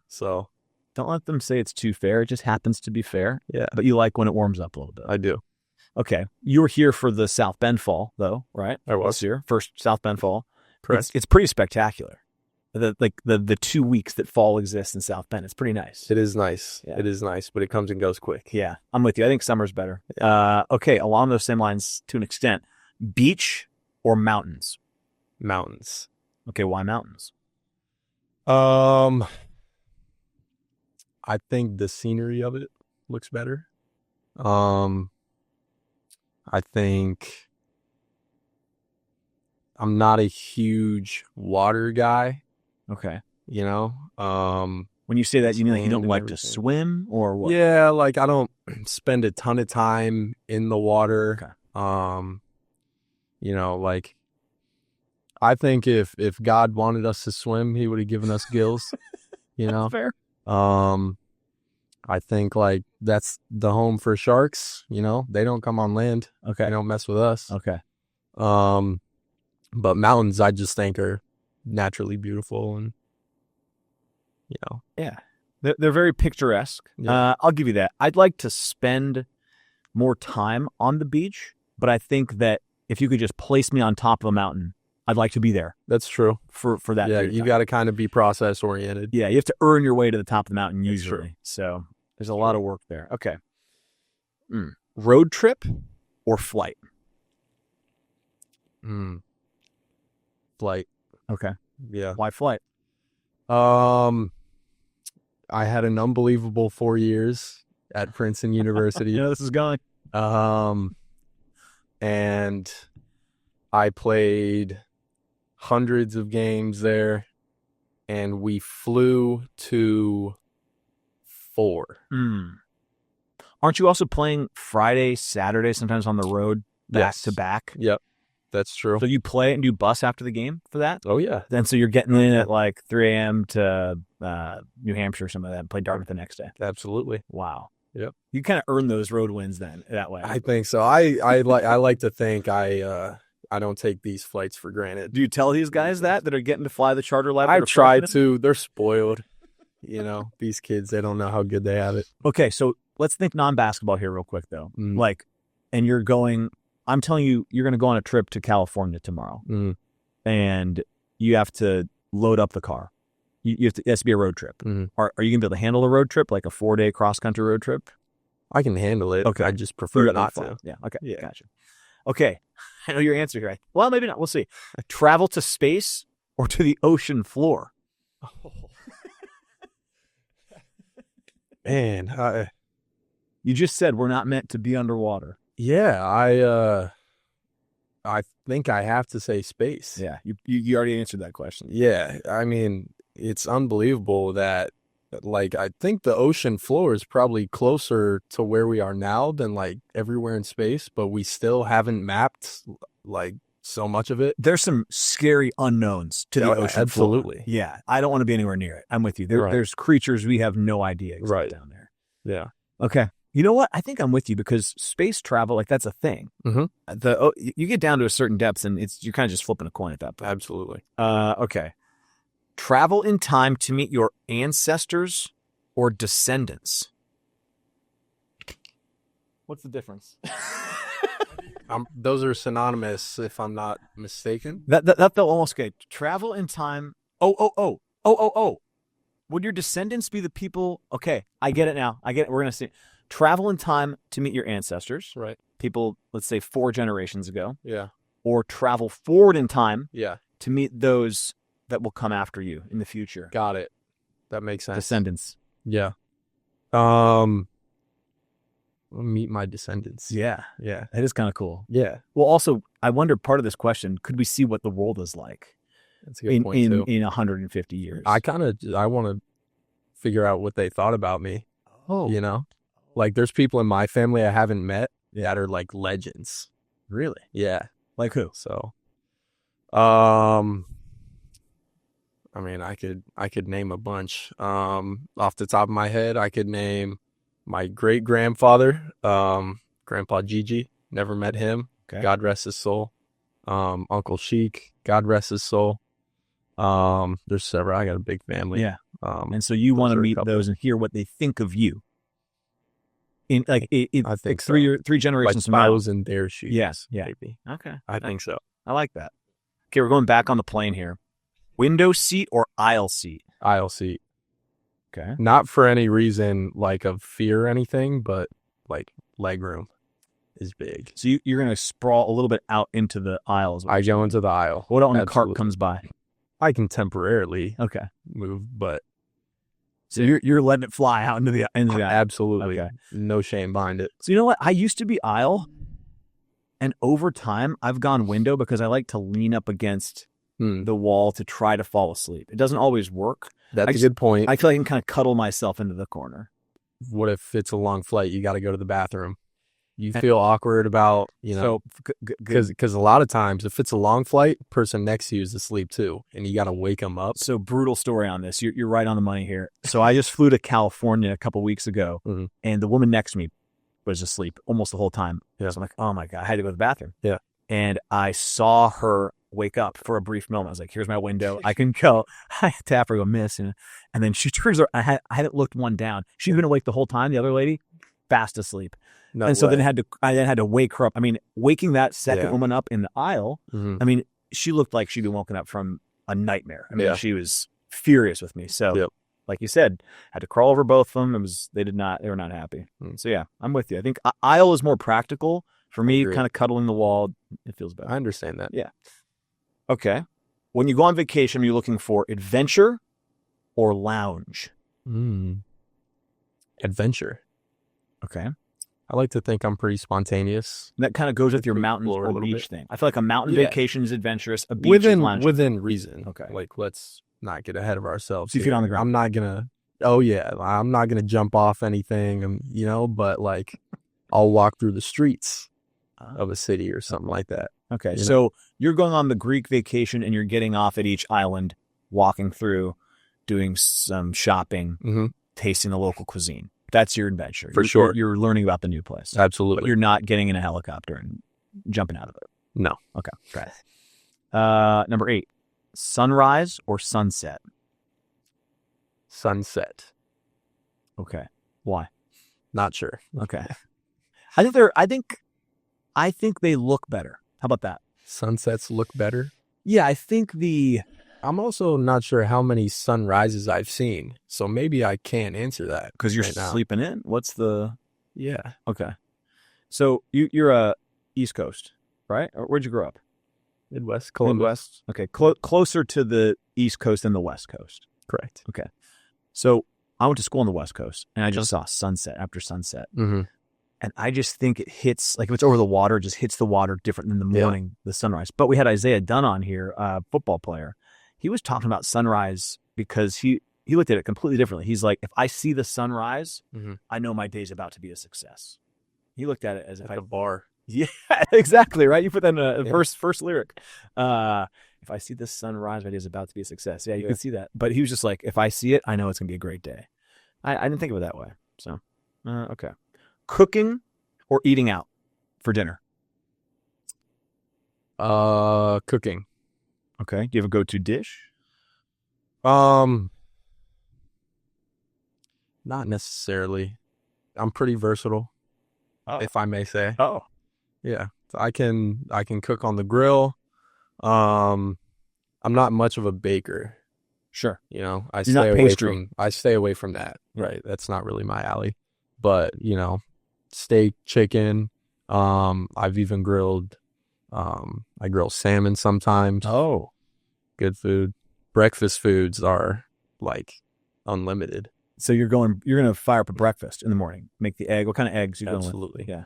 [SPEAKER 4] So
[SPEAKER 3] Don't let them say it's too fair. It just happens to be fair.
[SPEAKER 4] yeah,
[SPEAKER 3] But you like when it warms up a little bit.
[SPEAKER 4] I do.
[SPEAKER 3] Okay. You were here for the South Bend Fall, though, right?
[SPEAKER 4] I was.
[SPEAKER 3] This year. First South Bend Fall.
[SPEAKER 4] Correct.
[SPEAKER 3] It's pretty spectacular. The 2 weeks that fall exists in South Bend. It's pretty nice.
[SPEAKER 4] It is nice.
[SPEAKER 3] Yeah.
[SPEAKER 4] It is nice, but it comes and goes quick.
[SPEAKER 3] Yeah, I'm with you. I think summer's better. Okay, along those same lines to an extent. Beach or mountains?
[SPEAKER 4] Mountains.
[SPEAKER 3] Okay, why mountains?
[SPEAKER 4] I think the scenery of it looks better. I think I'm not a huge water guy,
[SPEAKER 3] Okay.
[SPEAKER 4] When
[SPEAKER 3] you say that, you mean like you don't
[SPEAKER 4] and
[SPEAKER 3] like to
[SPEAKER 4] everything.
[SPEAKER 3] swim or what?
[SPEAKER 4] Yeah, like I don't spend a ton of time in the water.
[SPEAKER 3] Okay.
[SPEAKER 4] Like I think if God wanted us to swim, he would have given us gills,
[SPEAKER 3] Fair.
[SPEAKER 4] I think like that's the home for sharks, they don't come on land.
[SPEAKER 3] Okay.
[SPEAKER 4] They don't mess with us.
[SPEAKER 3] Okay.
[SPEAKER 4] But mountains I just think are naturally beautiful and
[SPEAKER 3] Yeah. They're very picturesque.
[SPEAKER 4] Yeah.
[SPEAKER 3] I'll give you that. I'd like to spend more time on the beach, but I think that if you could just place me on top of a mountain, I'd like to be there
[SPEAKER 4] that's true.
[SPEAKER 3] for that.
[SPEAKER 4] Yeah,
[SPEAKER 3] period of
[SPEAKER 4] you
[SPEAKER 3] time.
[SPEAKER 4] got to kind of be process oriented.
[SPEAKER 3] Yeah, you have to earn your way to the top of the mountain
[SPEAKER 4] That's
[SPEAKER 3] usually.
[SPEAKER 4] true.
[SPEAKER 3] So there's a lot of work there. Okay. Road trip or flight?
[SPEAKER 4] Flight.
[SPEAKER 3] Okay.
[SPEAKER 4] Yeah.
[SPEAKER 3] Why flight?
[SPEAKER 4] I had an unbelievable 4 years at Princeton University.
[SPEAKER 3] You know this is going.
[SPEAKER 4] And I played hundreds of games there, and we flew to 4.
[SPEAKER 3] Aren't you also playing Friday, Saturday, sometimes on the road back
[SPEAKER 4] Yes.
[SPEAKER 3] to back?
[SPEAKER 4] Yep, that's true.
[SPEAKER 3] So you play and do bus after the game for that?
[SPEAKER 4] Oh yeah,
[SPEAKER 3] Then so you're getting in at like 3 a.m. to New Hampshire or something like that and play Dartmouth the next day.
[SPEAKER 4] absolutely.
[SPEAKER 3] Wow.
[SPEAKER 4] Yep.
[SPEAKER 3] You kind of earn those road wins then that way.
[SPEAKER 4] I think so. I like to think I don't take these flights for granted.
[SPEAKER 3] Do you tell these guys that are getting to fly the charter lab?
[SPEAKER 4] I've tried to. They're spoiled. These kids, they don't know how good they have it.
[SPEAKER 3] Okay, so let's think non-basketball here real quick though. And you're going, I'm telling you, you're going to go on a trip to California tomorrow and you have to load up the car. You have to, it has to be a road trip. Are you going to be able to handle a road trip, like a 4-day cross-country road trip?
[SPEAKER 4] I can handle it.
[SPEAKER 3] Okay.
[SPEAKER 4] I just prefer
[SPEAKER 3] You're
[SPEAKER 4] not
[SPEAKER 3] fun.
[SPEAKER 4] to.
[SPEAKER 3] Yeah. Okay.
[SPEAKER 4] Yeah.
[SPEAKER 3] Gotcha. Okay. I know your answer here. Well, maybe not. We'll see. Travel to space or to the ocean floor?
[SPEAKER 4] Man,
[SPEAKER 3] You just said we're not meant to be underwater.
[SPEAKER 4] yeah, I think I have to say space.
[SPEAKER 3] Yeah. You already answered that question.
[SPEAKER 4] Yeah, I mean, it's unbelievable that, like, I think the ocean floor is probably closer to where we are now than, like, everywhere in space, but we still haven't mapped, like, so much of it.
[SPEAKER 3] There's some scary unknowns to the
[SPEAKER 4] Oh,
[SPEAKER 3] ocean floor.
[SPEAKER 4] absolutely.
[SPEAKER 3] Yeah. I don't want to be anywhere near it. I'm with you.
[SPEAKER 4] Right.
[SPEAKER 3] There's creatures we have no idea exist
[SPEAKER 4] Right.
[SPEAKER 3] down there.
[SPEAKER 4] Yeah.
[SPEAKER 3] Okay. You know what? I think I'm with you because space travel, like that's a thing. You get down to a certain depth and you're kind of just flipping a coin at that point.
[SPEAKER 4] Absolutely.
[SPEAKER 3] Okay. Travel in time to meet your ancestors or descendants? What's the difference?
[SPEAKER 4] Those are synonymous, if I'm not mistaken.
[SPEAKER 3] That felt almost good. Travel in time. Oh. Would your descendants be the people? Okay, I get it now. I get it. We're going to see. Travel in time to meet your ancestors.
[SPEAKER 4] Right.
[SPEAKER 3] People, let's say 4 generations ago.
[SPEAKER 4] Yeah.
[SPEAKER 3] Or travel forward in time
[SPEAKER 4] Yeah.
[SPEAKER 3] to meet those that will come after you in the future.
[SPEAKER 4] Got it. That makes sense.
[SPEAKER 3] Descendants.
[SPEAKER 4] Yeah. Meet my descendants.
[SPEAKER 3] Yeah.
[SPEAKER 4] Yeah.
[SPEAKER 3] That is kind of cool.
[SPEAKER 4] Yeah.
[SPEAKER 3] Well, also, I wonder part of this question, could we see what the world is like
[SPEAKER 4] That's a good point too.
[SPEAKER 3] in 150 years?
[SPEAKER 4] I want to figure out what they thought about me.
[SPEAKER 3] Oh.
[SPEAKER 4] You know? Like there's people in my family I haven't met that are like legends.
[SPEAKER 3] Really?
[SPEAKER 4] Yeah.
[SPEAKER 3] Like who?
[SPEAKER 4] So I mean, I could name a bunch. Off the top of my head, I could name my great grandfather, Grandpa Gigi. Never met him.
[SPEAKER 3] Okay.
[SPEAKER 4] God rest his soul. Uncle Sheik. God rest his soul. There's several. I got a big family.
[SPEAKER 3] Yeah. And so you want to
[SPEAKER 4] are a
[SPEAKER 3] meet
[SPEAKER 4] couple.
[SPEAKER 3] those and hear what they think of you. In
[SPEAKER 4] I think
[SPEAKER 3] like
[SPEAKER 4] so.
[SPEAKER 3] three generations
[SPEAKER 4] Like
[SPEAKER 3] from now.
[SPEAKER 4] I was in their shoes.
[SPEAKER 3] Yes. Yeah.
[SPEAKER 4] Maybe.
[SPEAKER 3] Okay.
[SPEAKER 4] I think so.
[SPEAKER 3] I like that. Okay, we're going back on the plane here. Window seat or aisle seat?
[SPEAKER 4] Aisle seat.
[SPEAKER 3] Okay.
[SPEAKER 4] Not for any reason like of fear or anything, but like leg room is big.
[SPEAKER 3] So you're going to sprawl a little bit out into the aisles.
[SPEAKER 4] I go into the aisle.
[SPEAKER 3] What when the
[SPEAKER 4] Absolutely.
[SPEAKER 3] cart comes by?
[SPEAKER 4] I can temporarily
[SPEAKER 3] Okay.
[SPEAKER 4] move, but
[SPEAKER 3] So you're letting it fly out into the aisle.
[SPEAKER 4] absolutely
[SPEAKER 3] Okay.
[SPEAKER 4] no shame behind it.
[SPEAKER 3] So you know what? I used to be aisle, and over time I've gone window because I like to lean up against the wall to try to fall asleep. It doesn't always work.
[SPEAKER 4] That's a good point.
[SPEAKER 3] I feel like I can kind of cuddle myself into the corner.
[SPEAKER 4] What if it's a long flight? You got to go to the bathroom. You feel awkward about,
[SPEAKER 3] So
[SPEAKER 4] because a lot of times if it's a long flight, person next to you is asleep too, and you got to wake them up.
[SPEAKER 3] So brutal story on this. You're right on the money here. So I just flew to California a couple weeks ago, and the woman next to me was asleep almost the whole time.
[SPEAKER 4] Yeah.
[SPEAKER 3] So I'm like, oh my God, I had to go to the bathroom.
[SPEAKER 4] Yeah.
[SPEAKER 3] And I saw her wake up for a brief moment. I was like, here's my window. I can go. I tap her, go miss. And then she turns her. I hadn't looked one down. She'd been awake the whole time. The other lady, fast asleep.
[SPEAKER 4] No
[SPEAKER 3] and so
[SPEAKER 4] way.
[SPEAKER 3] I then had to wake her up. I mean, waking that second
[SPEAKER 4] Yeah.
[SPEAKER 3] woman up in the aisle, I mean, she looked like she'd been woken up from a nightmare. I mean,
[SPEAKER 4] Yeah.
[SPEAKER 3] she was furious with me. So,
[SPEAKER 4] Yep.
[SPEAKER 3] like you said, had to crawl over both of them. They were not happy. So yeah, I'm with you. I think aisle is more practical for me.
[SPEAKER 4] Agreed.
[SPEAKER 3] Kind of cuddling the wall, it feels better.
[SPEAKER 4] I understand that.
[SPEAKER 3] Yeah. Okay. When you go on vacation, you're looking for adventure or lounge.
[SPEAKER 4] Adventure.
[SPEAKER 3] Okay.
[SPEAKER 4] I like to think I'm pretty spontaneous.
[SPEAKER 3] And that kind of goes with your mountains
[SPEAKER 4] explore a
[SPEAKER 3] or
[SPEAKER 4] little
[SPEAKER 3] beach
[SPEAKER 4] bit.
[SPEAKER 3] thing. I feel like a mountain
[SPEAKER 4] Yeah.
[SPEAKER 3] vacation is adventurous. A beach is lounge.
[SPEAKER 4] Within reason.
[SPEAKER 3] Okay.
[SPEAKER 4] Like let's not get ahead of ourselves.
[SPEAKER 3] 2 feet
[SPEAKER 4] here.
[SPEAKER 3] on the ground.
[SPEAKER 4] I'm not gonna. Oh yeah, I'm not gonna jump off anything. But like, I'll walk through the streets of a city or something like that.
[SPEAKER 3] Okay,
[SPEAKER 4] You know?
[SPEAKER 3] so you're going on the Greek vacation and you're getting off at each island, walking through, doing some shopping, tasting the local cuisine. That's your adventure.
[SPEAKER 4] For sure.
[SPEAKER 3] You're learning about the new place.
[SPEAKER 4] Absolutely.
[SPEAKER 3] But you're not getting in a helicopter and jumping out of it.
[SPEAKER 4] No.
[SPEAKER 3] Okay, got it. Number 8, sunrise or sunset?
[SPEAKER 4] Sunset.
[SPEAKER 3] Okay. Why?
[SPEAKER 4] Not sure.
[SPEAKER 3] Okay. I think they look better. How about that?
[SPEAKER 4] Sunsets look better.
[SPEAKER 3] Yeah, I think
[SPEAKER 4] I'm also not sure how many sunrises I've seen, so maybe I can't answer that
[SPEAKER 3] because you're
[SPEAKER 4] right now.
[SPEAKER 3] sleeping in. What's the?
[SPEAKER 4] Yeah.
[SPEAKER 3] Okay. So you're East Coast, right? Or where'd you grow up?
[SPEAKER 4] Midwest, Columbus.
[SPEAKER 3] Midwest. Okay, closer to the East Coast than the West Coast.
[SPEAKER 4] Correct.
[SPEAKER 3] Okay. So I went to school on the West Coast, and I just saw sunset after sunset.
[SPEAKER 4] Mm-hmm.
[SPEAKER 3] And I just think it hits, like if it's over the water, it just hits the water different than the morning, the sunrise. But we had Isaiah Dunn on here, football player. He was talking about sunrise because he looked at it completely differently. He's like, if I see the sunrise, I know my day's about to be a success. He looked at it as if
[SPEAKER 4] At the bar.
[SPEAKER 3] Yeah, exactly, right? You put that in a first lyric. If I see the sunrise, my day's about to be a success. Yeah, you can see that. But he was just like, if I see it, I know it's going to be a great day. I didn't think of it that way. So, okay. Cooking or eating out for dinner?
[SPEAKER 4] Cooking.
[SPEAKER 3] Okay. Do you have a go-to dish?
[SPEAKER 4] Not necessarily. I'm pretty versatile, if I may say.
[SPEAKER 3] Oh.
[SPEAKER 4] Yeah. I can cook on the grill. I'm not much of a baker.
[SPEAKER 3] Sure.
[SPEAKER 4] You know, I
[SPEAKER 3] You're not pastry.
[SPEAKER 4] stay away from that. Right. That's not really my alley. But, you know, steak, chicken. I've even grilled. I grill salmon sometimes.
[SPEAKER 3] Oh,
[SPEAKER 4] Good food. Breakfast foods are like unlimited.
[SPEAKER 3] so you're going to fire up a breakfast in the morning. Make the egg. What kind of eggs you going with?
[SPEAKER 4] Absolutely.
[SPEAKER 3] Yeah.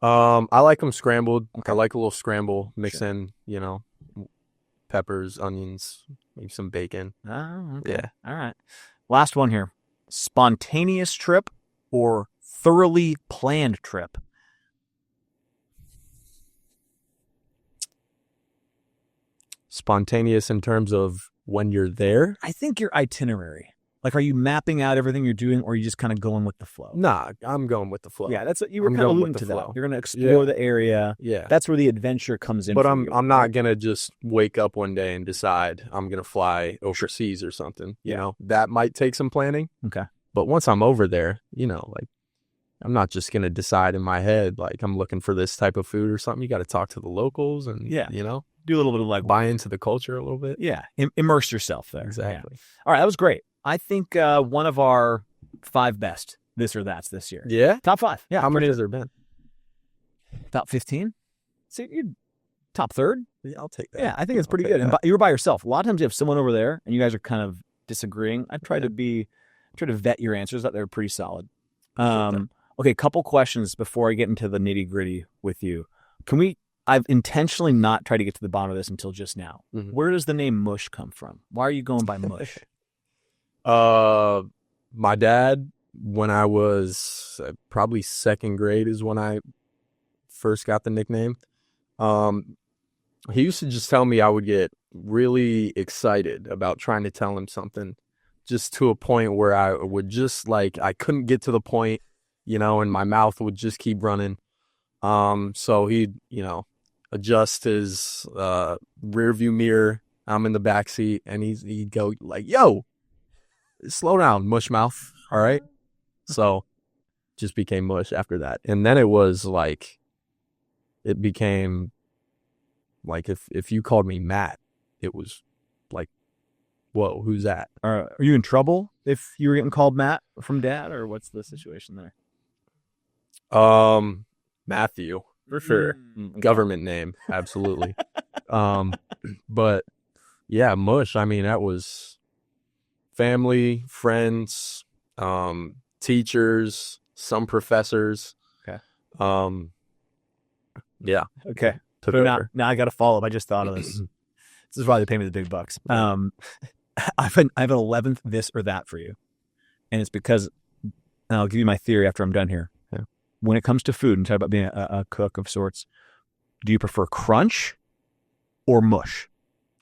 [SPEAKER 4] I like them scrambled.
[SPEAKER 3] Okay.
[SPEAKER 4] I like a little scramble. Mix
[SPEAKER 3] Sure.
[SPEAKER 4] in, you know, peppers, onions, maybe some bacon.
[SPEAKER 3] Oh, okay.
[SPEAKER 4] Yeah.
[SPEAKER 3] All right. Last one here. Spontaneous trip or thoroughly planned trip?
[SPEAKER 4] Spontaneous in terms of when you're there.
[SPEAKER 3] I think your itinerary. Like, are you mapping out everything you're doing, or are you just kind of going with the flow?
[SPEAKER 4] Nah, I'm going with the flow.
[SPEAKER 3] Yeah, that's what you were
[SPEAKER 4] I'm
[SPEAKER 3] kind of
[SPEAKER 4] going
[SPEAKER 3] alluding
[SPEAKER 4] with
[SPEAKER 3] to
[SPEAKER 4] the
[SPEAKER 3] that.
[SPEAKER 4] flow.
[SPEAKER 3] You're going to explore the area.
[SPEAKER 4] Yeah.
[SPEAKER 3] That's where the adventure comes in.
[SPEAKER 4] But
[SPEAKER 3] for
[SPEAKER 4] I'm
[SPEAKER 3] you.
[SPEAKER 4] not gonna just wake up one day and decide I'm gonna fly overseas or something. You
[SPEAKER 3] Yeah.
[SPEAKER 4] know, that might take some planning.
[SPEAKER 3] Okay.
[SPEAKER 4] But once I'm over there, you know, like I'm not just gonna decide in my head like I'm looking for this type of food or something. You got to talk to the locals and you know,
[SPEAKER 3] Do a little bit of like
[SPEAKER 4] buy into the culture a little bit.
[SPEAKER 3] Yeah, immerse yourself there.
[SPEAKER 4] Exactly.
[SPEAKER 3] Yeah. All right, that was great. I think one of our 5 best this or that's this year.
[SPEAKER 4] Yeah.
[SPEAKER 3] Top 5. Yeah.
[SPEAKER 4] How many has there been?
[SPEAKER 3] Top 15? See, you're top third?
[SPEAKER 4] Yeah, I'll take that.
[SPEAKER 3] Yeah, I think it's pretty
[SPEAKER 4] I'll take
[SPEAKER 3] good. And
[SPEAKER 4] that.
[SPEAKER 3] you were by yourself. A lot of times you have someone over there and you guys are kind of disagreeing. I try to vet your answers that they're pretty solid. Okay, couple questions before I get into the nitty gritty with you. I've intentionally not tried to get to the bottom of this until just now.
[SPEAKER 4] Mhm.
[SPEAKER 3] Where does the name Mush come from? Why are you going by Mush?
[SPEAKER 4] My dad, when I was probably second grade is when I first got the nickname. He used to just tell me I would get really excited about trying to tell him something, just to a point where I would just like, I couldn't get to the point, you know, and my mouth would just keep running. So he'd, you know, adjust his rear view mirror. I'm in the back seat and he'd go like, yo, slow down, mush mouth. All right. So just became Mush after that. And then it was like, it became like, if you called me Matt, it was like, whoa, who's that?
[SPEAKER 3] Are you in trouble if you were getting called Matt from Dad, or what's the situation there?
[SPEAKER 4] Matthew, for sure. Government name. Absolutely. But yeah, Mush. I mean, that was family, friends, teachers, some professors.
[SPEAKER 3] Okay.
[SPEAKER 4] Yeah.
[SPEAKER 3] Okay.
[SPEAKER 4] Took
[SPEAKER 3] So
[SPEAKER 4] over.
[SPEAKER 3] now I got to follow up. I just thought of this. This is why they pay me the big bucks. I have an 11th this or that for you. And it's because, and I'll give you my theory after I'm done here.
[SPEAKER 4] Yeah.
[SPEAKER 3] When it comes to food and talk about being a cook of sorts, do you prefer crunch or mush?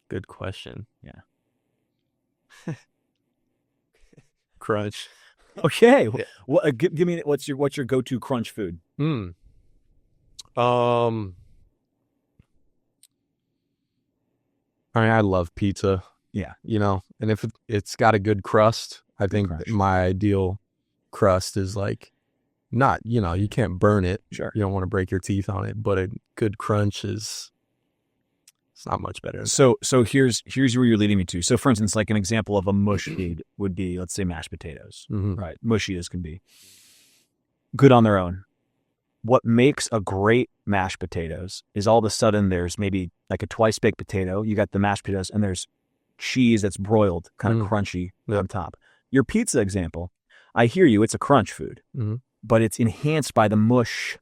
[SPEAKER 4] Good question.
[SPEAKER 3] Yeah.
[SPEAKER 4] Crunch.
[SPEAKER 3] Okay.
[SPEAKER 4] Yeah.
[SPEAKER 3] What, give me what's your go-to crunch food?
[SPEAKER 4] I mean, I love pizza.
[SPEAKER 3] Yeah.
[SPEAKER 4] You know, and if it's got a good crust, I think
[SPEAKER 3] crust.
[SPEAKER 4] my ideal crust is like not, you know, you can't burn it.
[SPEAKER 3] Sure.
[SPEAKER 4] You don't want to break your teeth on it, but a good crunch is, it's not much better.
[SPEAKER 3] So here's where you're leading me to. So for instance, like an example of a mush feed would be, let's say, mashed potatoes.
[SPEAKER 4] Mhm.
[SPEAKER 3] Right. Mushy as can be. Good on their own. What makes a great mashed potatoes is all of a sudden there's maybe like a twice baked potato. You got the mashed potatoes and there's cheese that's broiled, kind of crunchy on top. Your pizza example, I hear you. It's a crunch food, but it's enhanced by the mush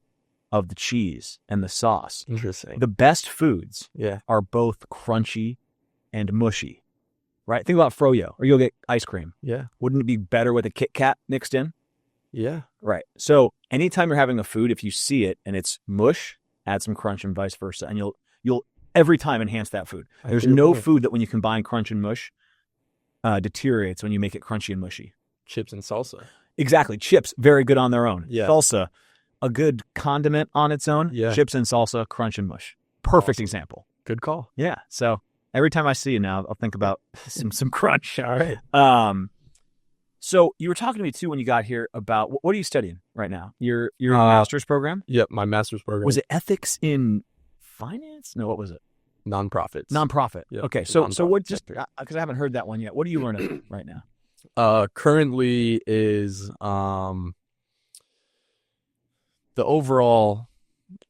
[SPEAKER 3] of the cheese and the sauce.
[SPEAKER 4] Interesting.
[SPEAKER 3] The best foods
[SPEAKER 4] Yeah.
[SPEAKER 3] are both crunchy and mushy, right? Think about froyo, or you'll get ice cream.
[SPEAKER 4] Yeah.
[SPEAKER 3] Wouldn't it be better with a Kit Kat mixed in?
[SPEAKER 4] Yeah.
[SPEAKER 3] Right. So anytime you're having a food, if you see it and it's mush, add some crunch and vice versa, and you'll every time enhance that food. There's no food that when you combine crunch and mush deteriorates when you make it crunchy and mushy.
[SPEAKER 4] Chips and salsa.
[SPEAKER 3] Exactly. Chips, very good on their own.
[SPEAKER 4] Yeah.
[SPEAKER 3] Salsa, a good condiment on its own.
[SPEAKER 4] Yeah.
[SPEAKER 3] Chips and salsa, crunch and mush. Perfect
[SPEAKER 4] Awesome.
[SPEAKER 3] example.
[SPEAKER 4] Good call.
[SPEAKER 3] Yeah. So every time I see you now, I'll think about some crunch.
[SPEAKER 4] All right.
[SPEAKER 3] So you were talking to me too when you got here about what are you studying right now? You're in a master's program.
[SPEAKER 4] Yep, my master's program.
[SPEAKER 3] Was it ethics in finance? No, what was it?
[SPEAKER 4] Nonprofits?
[SPEAKER 3] Nonprofit.
[SPEAKER 4] Yep.
[SPEAKER 3] Okay, so what?
[SPEAKER 4] Nonprofit
[SPEAKER 3] Just
[SPEAKER 4] sector.
[SPEAKER 3] because I haven't heard that one yet. What are you learning right now?
[SPEAKER 4] Currently is the overall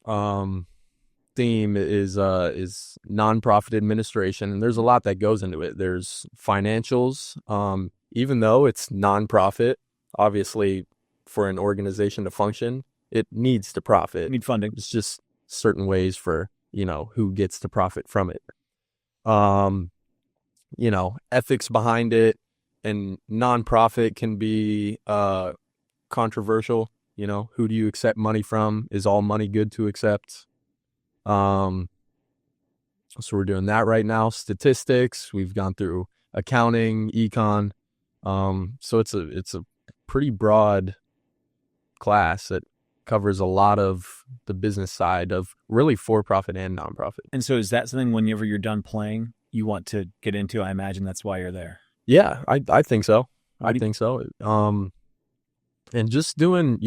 [SPEAKER 4] theme is nonprofit administration, and there's a lot that goes into it. There's financials. Even though it's nonprofit, obviously for an organization to function, it needs to profit.
[SPEAKER 3] You need funding.
[SPEAKER 4] It's just certain ways for, who gets to profit from it. Ethics behind it, and nonprofit can be controversial. Who do you accept money from? Is all money good to accept? So we're doing that right now. Statistics, we've gone through accounting, econ. So it's a pretty broad class that covers a lot of the business side of really for-profit and nonprofit.
[SPEAKER 3] And so is that something whenever you're done playing you want to get into? I imagine that's why you're there.
[SPEAKER 4] Yeah, I think so. I think so. And just doing,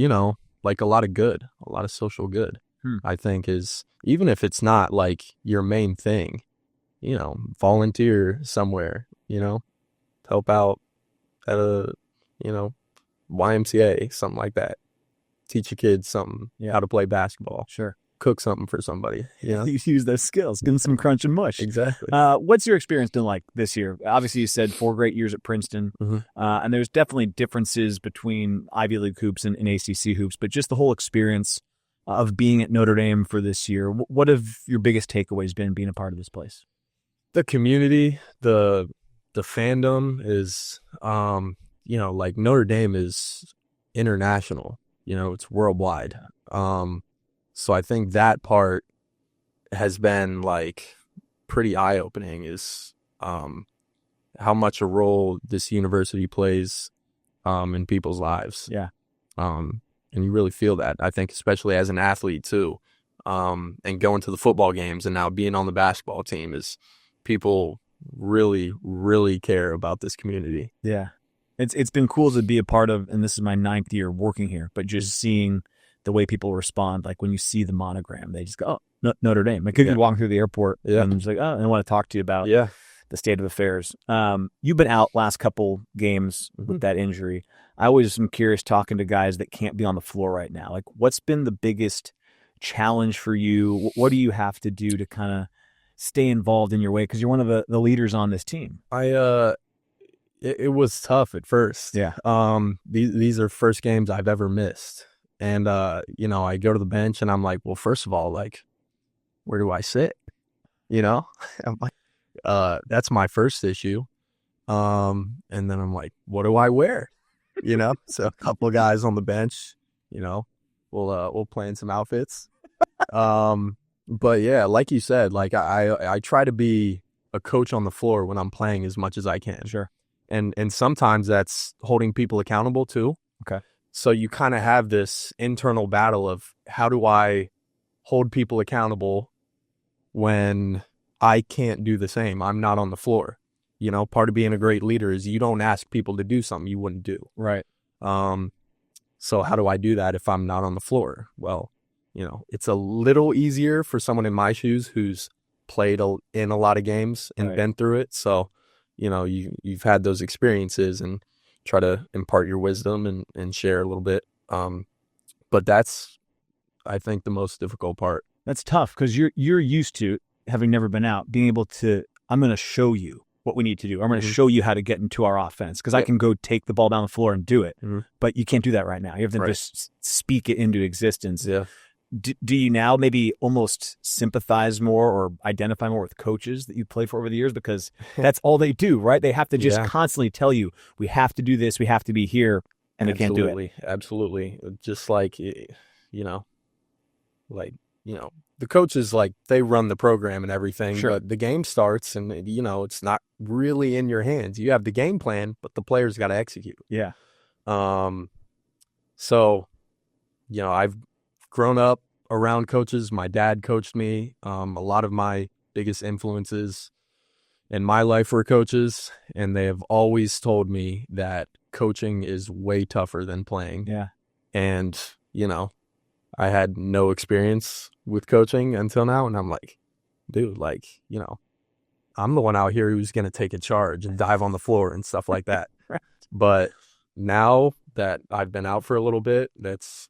[SPEAKER 4] like a lot of good, a lot of social good, I think is, even if it's not like your main thing, volunteer somewhere, help out at a, YMCA, something like that. Teach your kids something, how to play basketball.
[SPEAKER 3] Sure.
[SPEAKER 4] Cook something for somebody.
[SPEAKER 3] You use those skills, give them some crunch and mush.
[SPEAKER 4] Exactly.
[SPEAKER 3] What's your experience been like this year? Obviously, you said 4 great years at Princeton, and there's definitely differences between Ivy League hoops and ACC hoops, but just the whole experience of being at Notre Dame for this year. What have your biggest takeaways been being a part of this place?
[SPEAKER 4] The community, the fandom is, like Notre Dame is international. It's worldwide. So I think that part has been like pretty eye-opening, is how much a role this university plays in people's lives.
[SPEAKER 3] Yeah.
[SPEAKER 4] And you really feel that, I think, especially as an athlete too. And going to the football games and now being on the basketball team, is people really, really care about this community.
[SPEAKER 3] Yeah. It's been cool to be a part of, and this is my 9th year working here, but just seeing the way people respond, like when you see the monogram, they just go, "Oh, Notre Dame." Like, could be walking through the airport, and just like, "Oh," and I want to talk to you about the state of affairs. You've been out last couple games with that injury. I always am curious talking to guys that can't be on the floor right now. Like, what's been the biggest challenge for you? What do you have to do to kind of stay involved in your way? Because you're one of the leaders on this team.
[SPEAKER 4] It was tough at first.
[SPEAKER 3] Yeah.
[SPEAKER 4] These are first games I've ever missed. And, I go to the bench and I'm like, well, first of all, like, where do I sit? I'm like, that's my first issue. And then I'm like, what do I wear? So a couple of guys on the bench, we'll plan some outfits. But yeah, like you said, like I try to be a coach on the floor when I'm playing as much as I can.
[SPEAKER 3] Sure.
[SPEAKER 4] And sometimes that's holding people accountable too.
[SPEAKER 3] Okay.
[SPEAKER 4] So you kind of have this internal battle of, how do I hold people accountable when I can't do the same? I'm not on the floor. Part of being a great leader is you don't ask people to do something you wouldn't do.
[SPEAKER 3] Right.
[SPEAKER 4] So how do I do that if I'm not on the floor? Well, it's a little easier for someone in my shoes who's played in a lot of games and been through it. So, you've had those experiences and try to impart your wisdom and share a little bit. But that's, I think, the most difficult part.
[SPEAKER 3] That's tough because you're used to, having never been out, being able to, I'm going to show you what we need to do. I'm going to show you how to get into our offense, because I can go take the ball down the floor and do it. But you can't do that right now. You have to just speak it into existence.
[SPEAKER 4] Yeah.
[SPEAKER 3] Do you now maybe almost sympathize more or identify more with coaches that you played for over the years? Because that's all they do, right? They have to just constantly tell you, we have to do this, we have to be here, and they can't do it.
[SPEAKER 4] Absolutely. Just like, the coaches, like, they run the program and everything, but the game starts and, it's not really in your hands. You have the game plan, but the players got to execute.
[SPEAKER 3] Yeah.
[SPEAKER 4] So, I've grown up around coaches. My dad coached me. A lot of my biggest influences in my life were coaches, and they have always told me that coaching is way tougher than playing.
[SPEAKER 3] Yeah.
[SPEAKER 4] And, you know, I had no experience with coaching until now. And I'm like, dude, like, you know, I'm the one out here who's going to take a charge and dive on the floor and stuff like that.
[SPEAKER 3] Right.
[SPEAKER 4] But now that I've been out for a little bit, that's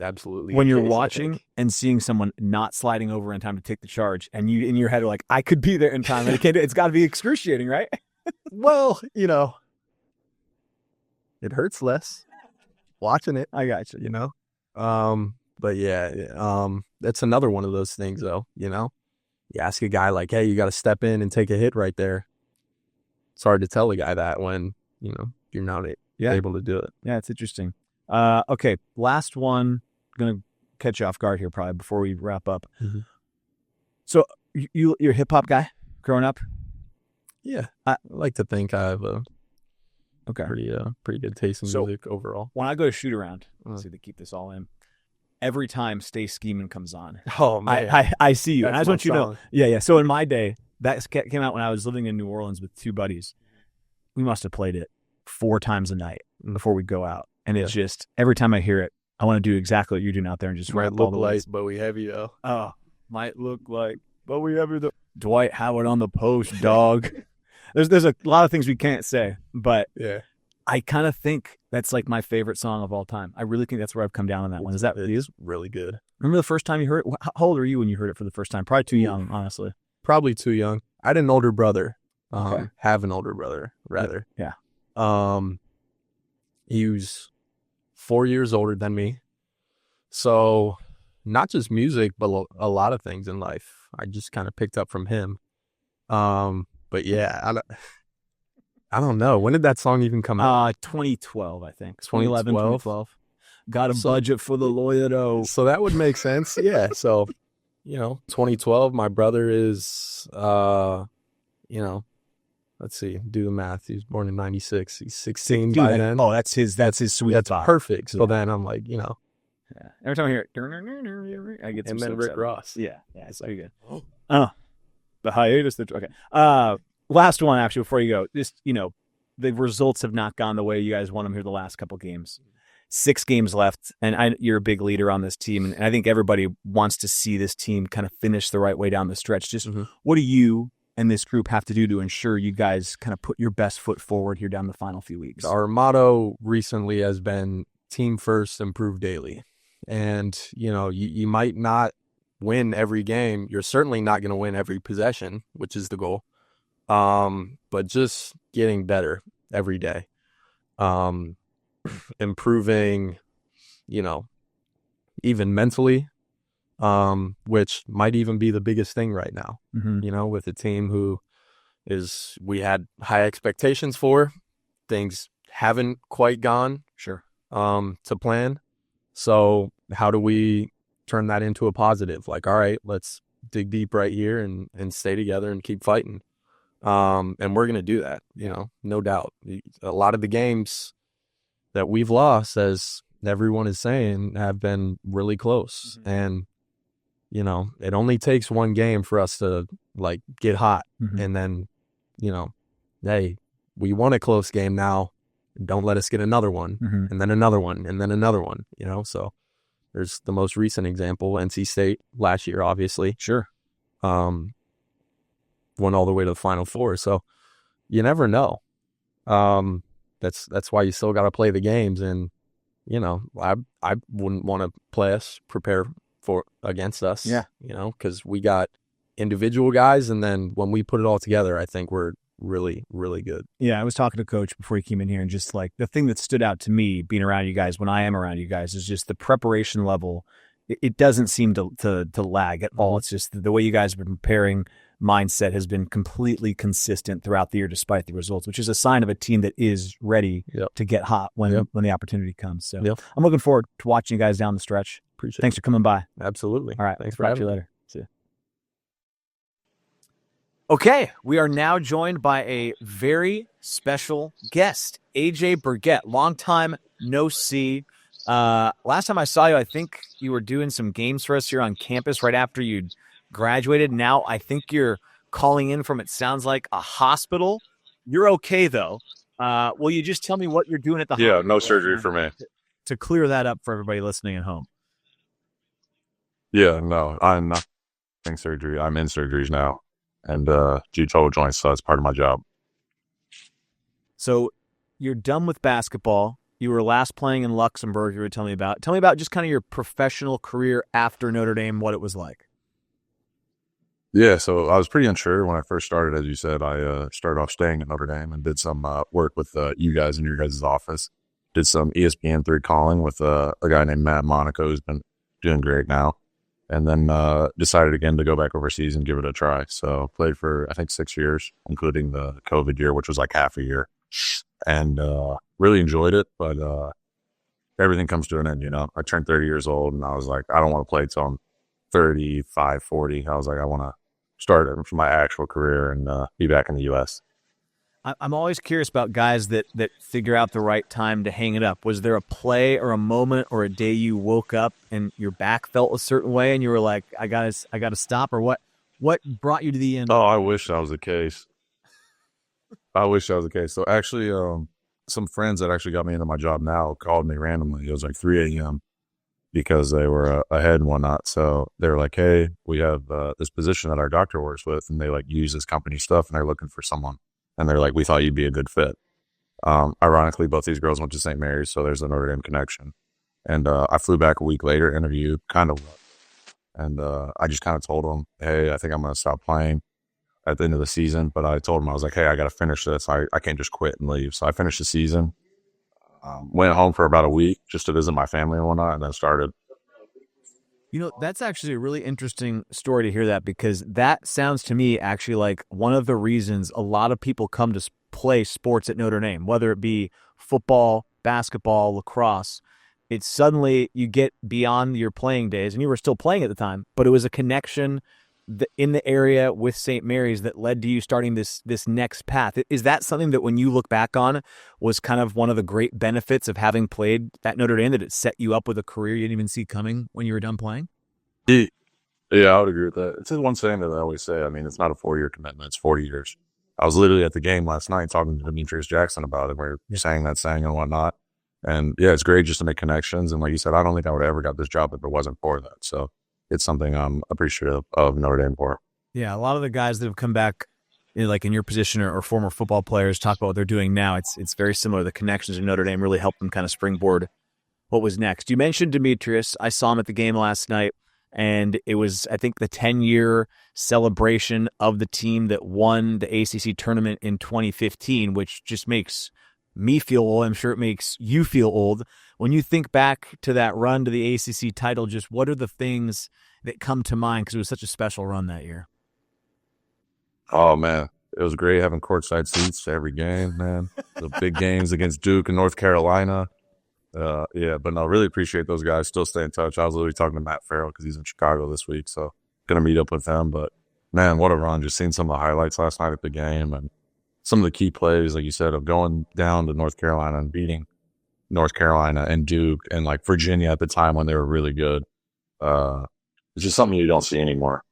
[SPEAKER 4] absolutely
[SPEAKER 3] When
[SPEAKER 4] the
[SPEAKER 3] you're
[SPEAKER 4] case, I
[SPEAKER 3] watching
[SPEAKER 4] think.
[SPEAKER 3] and seeing someone not sliding over in time to take the charge, and you in your head are like, I could be there in time, and it's got to be excruciating, right?
[SPEAKER 4] Well, you know, it hurts less watching it,
[SPEAKER 3] I got you.
[SPEAKER 4] you know. But yeah, that's another one of those things, though. You know, you ask a guy like, "Hey, you got to step in and take a hit right there." It's hard to tell a guy that when you know you're not able to do it.
[SPEAKER 3] Yeah, it's interesting. Okay, last one. Gonna catch you off guard here, probably before we wrap up.
[SPEAKER 4] Mhm.
[SPEAKER 3] So you're a hip hop guy growing up.
[SPEAKER 4] Yeah, I like to think I have a
[SPEAKER 3] Okay.
[SPEAKER 4] pretty good taste in
[SPEAKER 3] So-
[SPEAKER 4] music overall.
[SPEAKER 3] When I go to shoot around,
[SPEAKER 4] Uh.
[SPEAKER 3] see, they keep this all in. Every time "Stay Scheming" comes on,
[SPEAKER 4] Oh
[SPEAKER 3] I see you, and I
[SPEAKER 4] That's
[SPEAKER 3] just want
[SPEAKER 4] my
[SPEAKER 3] you to know.
[SPEAKER 4] song.
[SPEAKER 3] Yeah. So in my day, that came out when I was living in New Orleans with two buddies. We must have played it 4 times a night before we go out, and it's just every time I hear it, I want to do exactly what you're doing out there and just
[SPEAKER 4] Might
[SPEAKER 3] rap all
[SPEAKER 4] look
[SPEAKER 3] the
[SPEAKER 4] like
[SPEAKER 3] ways.
[SPEAKER 4] Bowie heavy though.
[SPEAKER 3] Oh, might look like, but we ever the Dwight Howard on the post, dog. There's a lot of things we can't say, but
[SPEAKER 4] Yeah,
[SPEAKER 3] I kind of think that's like my favorite song of all time. I really think that's where I've come down on that one. Is that what it is?
[SPEAKER 4] really good.
[SPEAKER 3] Remember the first time you heard it? How old were you when you heard it for the first time? Probably too young, honestly.
[SPEAKER 4] Probably too young. I had an older brother.
[SPEAKER 3] Okay.
[SPEAKER 4] Have an older brother rather.
[SPEAKER 3] Yeah.
[SPEAKER 4] He was 4 years older than me. So not just music, but a lot of things in life I just kind of picked up from him. But yeah, I don't know. When did that song even come out?
[SPEAKER 3] 2012, I think. 2011,
[SPEAKER 4] 2012?
[SPEAKER 3] 2012. Got a
[SPEAKER 4] So-
[SPEAKER 3] budget for the lawyer, though.
[SPEAKER 4] So that would make sense. Yeah. So, 2012, my brother is, let's see, do the math. He was born in 96. He's 16 by then.
[SPEAKER 3] Oh, that's his sweet
[SPEAKER 4] That's
[SPEAKER 3] spot.
[SPEAKER 4] perfect. So
[SPEAKER 3] Yeah.
[SPEAKER 4] then I'm like,
[SPEAKER 3] Yeah. Every time I hear it, I get some
[SPEAKER 4] and then
[SPEAKER 3] so
[SPEAKER 4] Rick
[SPEAKER 3] excited.
[SPEAKER 4] Ross.
[SPEAKER 3] Yeah, it's pretty good. Oh, the hiatus. Okay. Last one, actually, before you go. Just, the results have not gone the way you guys want them here the last couple games. 6 games left, and you're a big leader on this team, and I think everybody wants to see this team kind of finish the right way down the stretch. Just what do you and this group have to do to ensure you guys kind of put your best foot forward here down the final few weeks?
[SPEAKER 4] Our motto recently has been team first, improve daily. And, you might not win every game. You're certainly not going to win every possession, which is the goal. But just getting better every day. Improving, even mentally, which might even be the biggest thing right now, with a team who we had high expectations for. Things haven't quite gone to plan. So how do we turn that into a positive? Like, all right, let's dig deep right here and stay together and keep fighting. And we're going to do that, no doubt. A lot of the games that we've lost, as everyone is saying, have been really close. And, it only takes one game for us to get hot. And then, hey, we won a close game now. Don't let us get another one, and then another one, and then another one, So there's the most recent example, NC State last year, obviously.
[SPEAKER 3] Sure.
[SPEAKER 4] Went all the way to the Final Four. So you never know. That's why you still got to play the games. And, I wouldn't want to play us, prepare against us, because we got individual guys. And then when we put it all together, I think we're really, really good.
[SPEAKER 3] Yeah, I was talking to Coach before he came in here, and just the thing that stood out to me being around you guys when I am around you guys is just the preparation level. It doesn't seem to lag at all. It's just the way you guys have been preparing. Mindset has been completely consistent throughout the year despite the results, which is a sign of a team that is ready to get hot when the opportunity comes. So I'm looking forward to watching you guys down the stretch.
[SPEAKER 4] Appreciate
[SPEAKER 3] Thanks for coming by.
[SPEAKER 4] Absolutely.
[SPEAKER 3] All right.
[SPEAKER 4] Thanks for
[SPEAKER 3] Talk to
[SPEAKER 4] having
[SPEAKER 3] you
[SPEAKER 4] me.
[SPEAKER 3] later. See you. Okay, we are now joined by a very special guest, AJ Burgett. Long time no see. Last time I saw you, I think you were doing some games for us here on campus right after you'd graduated. Now I think you're calling in from, it sounds like, a hospital. You're okay, though. Will you just tell me what you're doing at the
[SPEAKER 5] Yeah,
[SPEAKER 3] hospital
[SPEAKER 5] no
[SPEAKER 3] right
[SPEAKER 5] surgery
[SPEAKER 3] now
[SPEAKER 5] for me.
[SPEAKER 3] to clear that up for everybody listening at home?
[SPEAKER 5] Yeah, no, I'm not having surgery. I'm in surgeries now, and do total joints, so that's part of my job.
[SPEAKER 3] So you're done with basketball. You were last playing in Luxembourg. You were telling me about. Tell me about just kind of your professional career after Notre Dame. What it was like.
[SPEAKER 5] Yeah, so I was pretty unsure when I first started. As you said, I started off staying at Notre Dame and did some work with you guys in your guys' office. Did some ESPN3 calling with a guy named Matt Monaco, who's been doing great now. And then decided again to go back overseas and give it a try. So played for, I think, 6 years, including the COVID year, which was like half a year. And really enjoyed it, but everything comes to an end, you know. I turned 30 years old, and I was like, I don't want to play till I'm 35, 40. I was like, I want to start my actual career and be back in the U.S.
[SPEAKER 3] I'm always curious about guys that figure out the right time to hang it up. Was there a play or a moment or a day you woke up and your back felt a certain way and you were like, I gotta stop, or what brought you to the end?
[SPEAKER 5] Oh, I wish that was the case. So actually, some friends that actually got me into my job now called me randomly. It was like 3 a.m. because they were ahead and whatnot. So they were like, hey, we have this position that our doctor works with, and they like use this company stuff, and they're looking for someone. And they're like, we thought you'd be a good fit. Ironically, both these girls went to St. Mary's, so there's a Notre Dame connection. And I flew back a week later, interviewed, kind of, and I just kind of told them, hey, I think I'm going to stop playing at the end of the season. But I told them, I was like, hey, I got to finish this. I can't just quit and leave. So I finished the season, went home for about a week just to visit my family and whatnot, and then started.
[SPEAKER 3] You know, that's actually a really interesting story to hear that, because that sounds to me actually like one of the reasons a lot of people come to play sports at Notre Dame, whether it be football, basketball, lacrosse. It's suddenly you get beyond your playing days, and you were still playing at the time, but it was a connection in the area with St. Mary's that led to you starting this next path. Is that something that when you look back on was kind of one of the great benefits of having played at Notre Dame, that it set you up with a career you didn't even see coming when you were done playing?
[SPEAKER 5] Yeah, I would agree with that. It's the one saying that I always say. I mean, it's not a 4-year commitment. It's 40 years. I was literally at the game last night talking to Demetrius Jackson about it. We were saying that saying and whatnot. And yeah, it's great just to make connections. And like you said, I don't think I would have ever got this job if it wasn't for that. So it's something I'm appreciative of Notre Dame for.
[SPEAKER 3] Yeah, a lot of the guys that have come back, like in your position or former football players, talk about what they're doing now. It's very similar. The connections in Notre Dame really helped them kind of springboard what was next. You mentioned Demetrius. I saw him at the game last night, and it was, I think, the 10-year celebration of the team that won the ACC tournament in 2015, which just makes me feel old. I'm sure it makes you feel old. When you think back to that run to the ACC title, just what are the things that come to mind? Because it was such a special run that year.
[SPEAKER 5] Oh, man. It was great having courtside seats to every game, man. The big games against Duke and North Carolina. Yeah, but no, really appreciate those guys. Still stay in touch. I was literally talking to Matt Farrell because he's in Chicago this week, so going to meet up with him. But, man, what a run. Just seeing some of the highlights last night at the game and some of the key plays, like you said, of going down to North Carolina and beating North Carolina and Duke and like Virginia at the time when they were really good. It's just something you don't see anymore.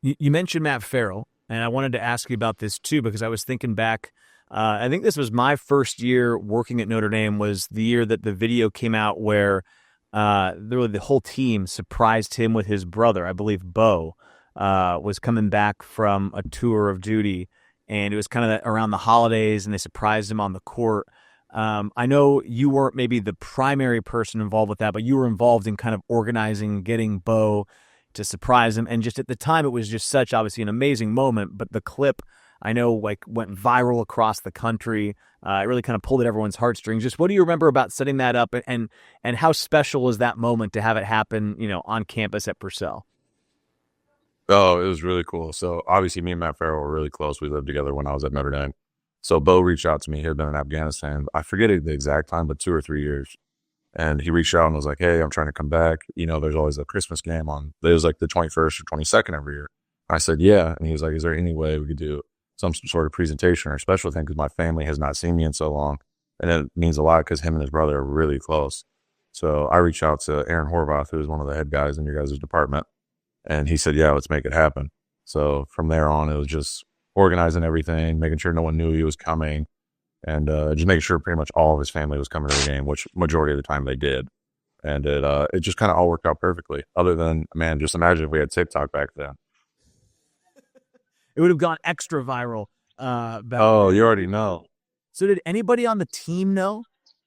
[SPEAKER 3] You mentioned Matt Farrell, and I wanted to ask you about this too, because I was thinking back. I think this was my first year working at Notre Dame, was the year that the video came out where the whole team surprised him with his brother. I believe Bo was coming back from a tour of duty, and it was kind of around the holidays, and they surprised him on the court. I know you weren't maybe the primary person involved with that, but you were involved in kind of organizing, getting Bo to surprise him. And just at the time, it was just such, obviously, an amazing moment. But the clip, I know, like went viral across the country. It really kind of pulled at everyone's heartstrings. Just what do you remember about setting that up, and how special is that moment to have it happen, on campus at Purcell?
[SPEAKER 5] Oh, it was really cool. So obviously me and Matt Farrell were really close. We lived together when I was at Notre Dame. So Bo reached out to me. He had been in Afghanistan. I forget the exact time, but 2 or 3 years. And he reached out and was like, hey, I'm trying to come back. There's always a Christmas game on. It was like the 21st or 22nd every year. I said, yeah. And he was like, is there any way we could do some sort of presentation or special thing? Because my family has not seen me in so long. And it means a lot because him and his brother are really close. So I reached out to Aaron Horvath, who is one of the head guys in your guys' department. And he said, yeah, let's make it happen. So from there on, it was just organizing everything, making sure no one knew he was coming. and just making sure pretty much all of his family was coming to the game, which majority of the time they did. And it just kind of all worked out perfectly. Other than, man, just imagine if we had TikTok back then.
[SPEAKER 3] It would have gone extra viral. Back
[SPEAKER 5] Oh,
[SPEAKER 3] then.
[SPEAKER 5] you already know.
[SPEAKER 3] So did anybody on the team know,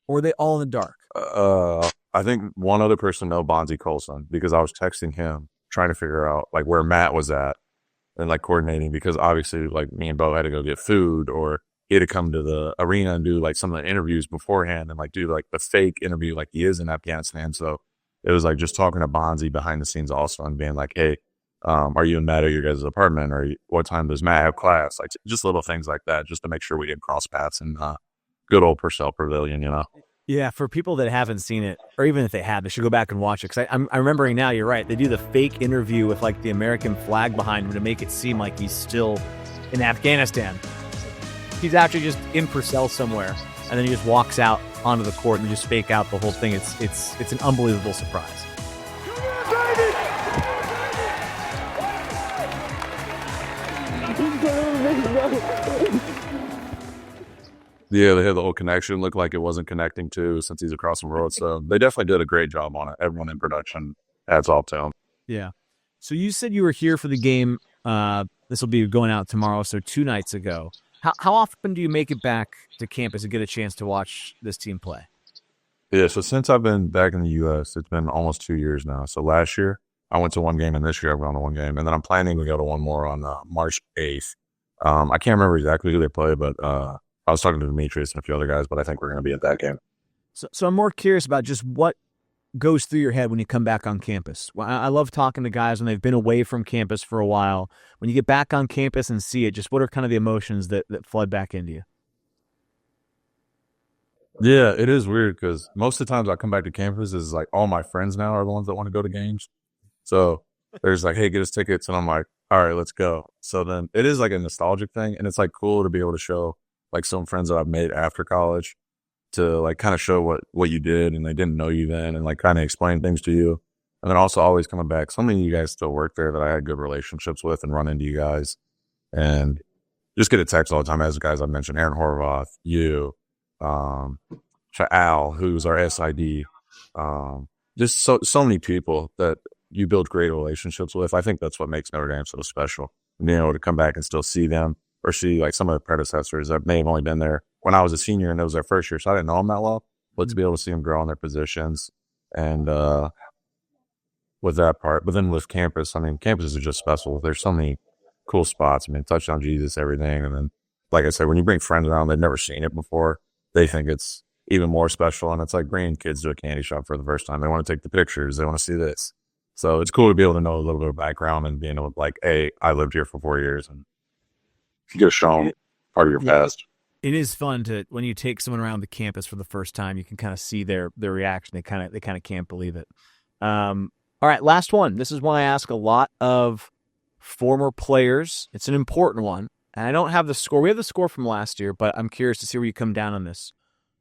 [SPEAKER 3] or were they all in the dark?
[SPEAKER 5] I think one other person know, Bonzi Colson, because I was texting him trying to figure out like where Matt was at and like coordinating, because obviously like me and Bo had to go get food, or he had to come to the arena and do like some of the interviews beforehand and like do like the fake interview like he is in Afghanistan. So it was like just talking to Bonzi behind the scenes also and being like, hey, are you and Matt at your guys' apartment? Or what time does Matt have class? Like just little things like that, just to make sure we didn't cross paths in good old Purcell Pavilion, you know?
[SPEAKER 3] Yeah, for people that haven't seen it, or even if they have, they should go back and watch it. Because I'm remembering now, you're right. They do the fake interview with like the American flag behind him to make it seem like he's still in Afghanistan. He's actually just in Purcell somewhere, and then he just walks out onto the court and they just fake out the whole thing. It's an unbelievable surprise.
[SPEAKER 5] Yeah, they had the whole connection. Looked like it wasn't connecting too, since he's across the road. So they definitely did a great job on it. Everyone in production, hats off to them.
[SPEAKER 3] Yeah. So you said you were here for the game. This will be going out tomorrow, so 2 nights ago. How often do you make it back to campus and get a chance to watch this team play?
[SPEAKER 5] Yeah, so since I've been back in the U.S., it's been almost 2 years now. So last year, I went to one game, and this year I've gone to one game. And then I'm planning to go to one more on March 8th. I can't remember exactly who they play, but I was talking to Demetrius and a few other guys, but I think we're going to be at that game.
[SPEAKER 3] So I'm more curious about just what goes through your head when you come back on campus. Well, I love talking to guys when they've been away from campus for a while. When you get back on campus and see it, just what are kind of the emotions that flood back into you?
[SPEAKER 5] Yeah, it is weird because most of the times I come back to campus is like all my friends now are the ones that want to go to games. So there's like, hey, get us tickets. And I'm like, all right, let's go. So then it is like a nostalgic thing. And it's like cool to be able to show like some friends that I've made after college to like kind of show what you did and they didn't know you then and like kind of explain things to you. And then also always coming back. Some of you guys still work there that I had good relationships with and run into you guys and just get a text all the time as the guys I mentioned, Aaron Horvath, you, Al, who's our SID, just so many people that you build great relationships with. I think that's what makes Notre Dame so special. And being able to come back and still see them or see like some of the predecessors that may have only been there when I was a senior and it was their first year. So I didn't know them that well, but to be able to see them grow in their positions and with that part. But then with campus, I mean, campuses are just special. There's so many cool spots. I mean, touchdown Jesus, everything. And then, like I said, when you bring friends around, they've never seen it before, they think it's even more special. And it's like bringing kids to a candy shop for the first time. They want to take the pictures. They want to see this. So it's cool to be able to know a little bit of background and being able to like, hey, I lived here for 4 years and get shown part of your past.
[SPEAKER 3] It is fun to when you take someone around the campus for the first time, you can kind of see their reaction. They kind of can't believe it. All right, last one. This is one I ask a lot of former players. It's an important one. And I don't have the score. We have the score from last year, but I'm curious to see where you come down on this.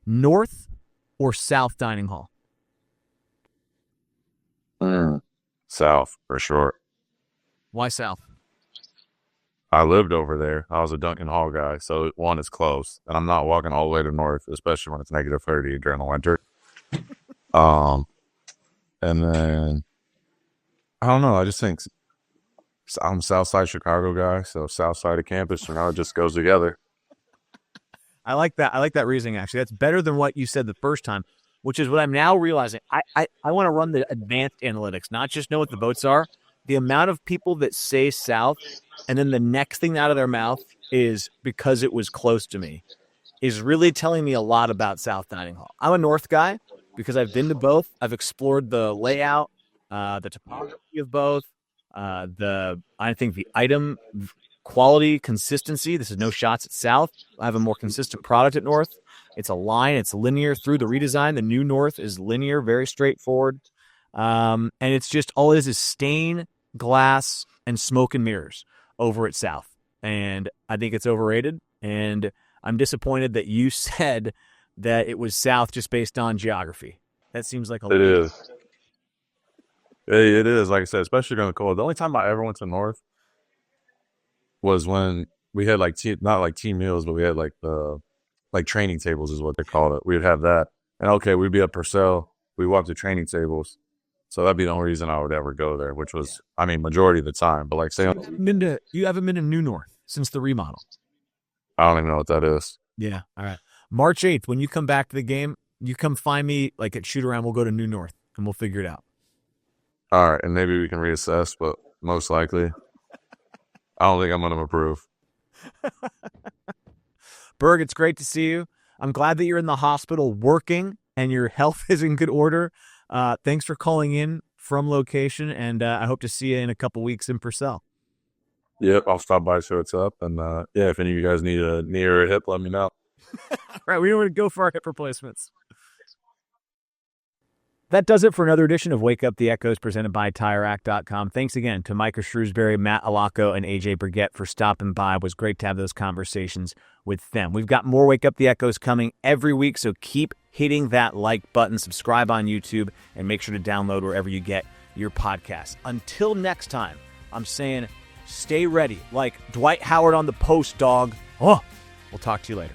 [SPEAKER 3] North or South Dining Hall?
[SPEAKER 5] South, for sure.
[SPEAKER 3] Why South?
[SPEAKER 5] I lived over there. I was a Duncan Hall guy, so one, is close, and I'm not walking all the way to North, especially when it's negative 30 during the winter. And then I don't know. I just think I'm a South Side Chicago guy, so South Side of campus, so now it just goes together.
[SPEAKER 3] I like that. I like that reasoning, actually. That's better than what you said the first time, which is what I'm now realizing. I want to run the advanced analytics, not just know what the votes are. The amount of people that say South, and then the next thing out of their mouth is because it was close to me, is really telling me a lot about South Dining Hall. I'm a North guy because I've been to both. I've explored the layout, the topography of both, I think the item quality, consistency. This is no shots at South. I have a more consistent product at North. It's a line. It's linear through the redesign. The new North is linear, very straightforward. And it's just all it is stain, glass, and smoke and mirrors over at South. And I think it's overrated. And I'm disappointed that you said that it was South just based on geography. That seems like a
[SPEAKER 5] It is. It is, like I said, especially during the cold. The only time I ever went to North was when we had like not like team meals, but we had like the like training tables is what they called it. We'd have that. And okay, we'd be at Purcell. We walk to training tables. So that'd be the only reason I would ever go there, which was, I mean, majority of the time. But like, say,
[SPEAKER 3] You haven't been to New North since the remodel.
[SPEAKER 5] I don't even know what that is.
[SPEAKER 3] Yeah. All right. March 8th, when you come back to the game, you come find me like at shoot around. We'll go to New North and we'll figure it out.
[SPEAKER 5] All right. And maybe we can reassess, but most likely, I don't think I'm going to approve.
[SPEAKER 3] Berg, it's great to see you. I'm glad that you're in the hospital working and your health is in good order. Thanks for calling in from location, and I hope to see you in a couple weeks in Purcell.
[SPEAKER 5] Yep, I'll stop by, show it's up, and yeah, if any of you guys need a knee or a hip, let me know.
[SPEAKER 3] All right, we don't want to go for our hip replacements. That does it for another edition of Wake Up the Echoes presented by TireRack.com. Thanks again to Micah Shrewsberry, Matt Allocco, and AJ Burgett for stopping by. It was great to have those conversations with them. We've got more Wake Up the Echoes coming every week, so keep hitting that like button, subscribe on YouTube, and make sure to download wherever you get your podcasts. Until next time, I'm saying stay ready, like Dwight Howard on the post, dog. We'll talk to you later.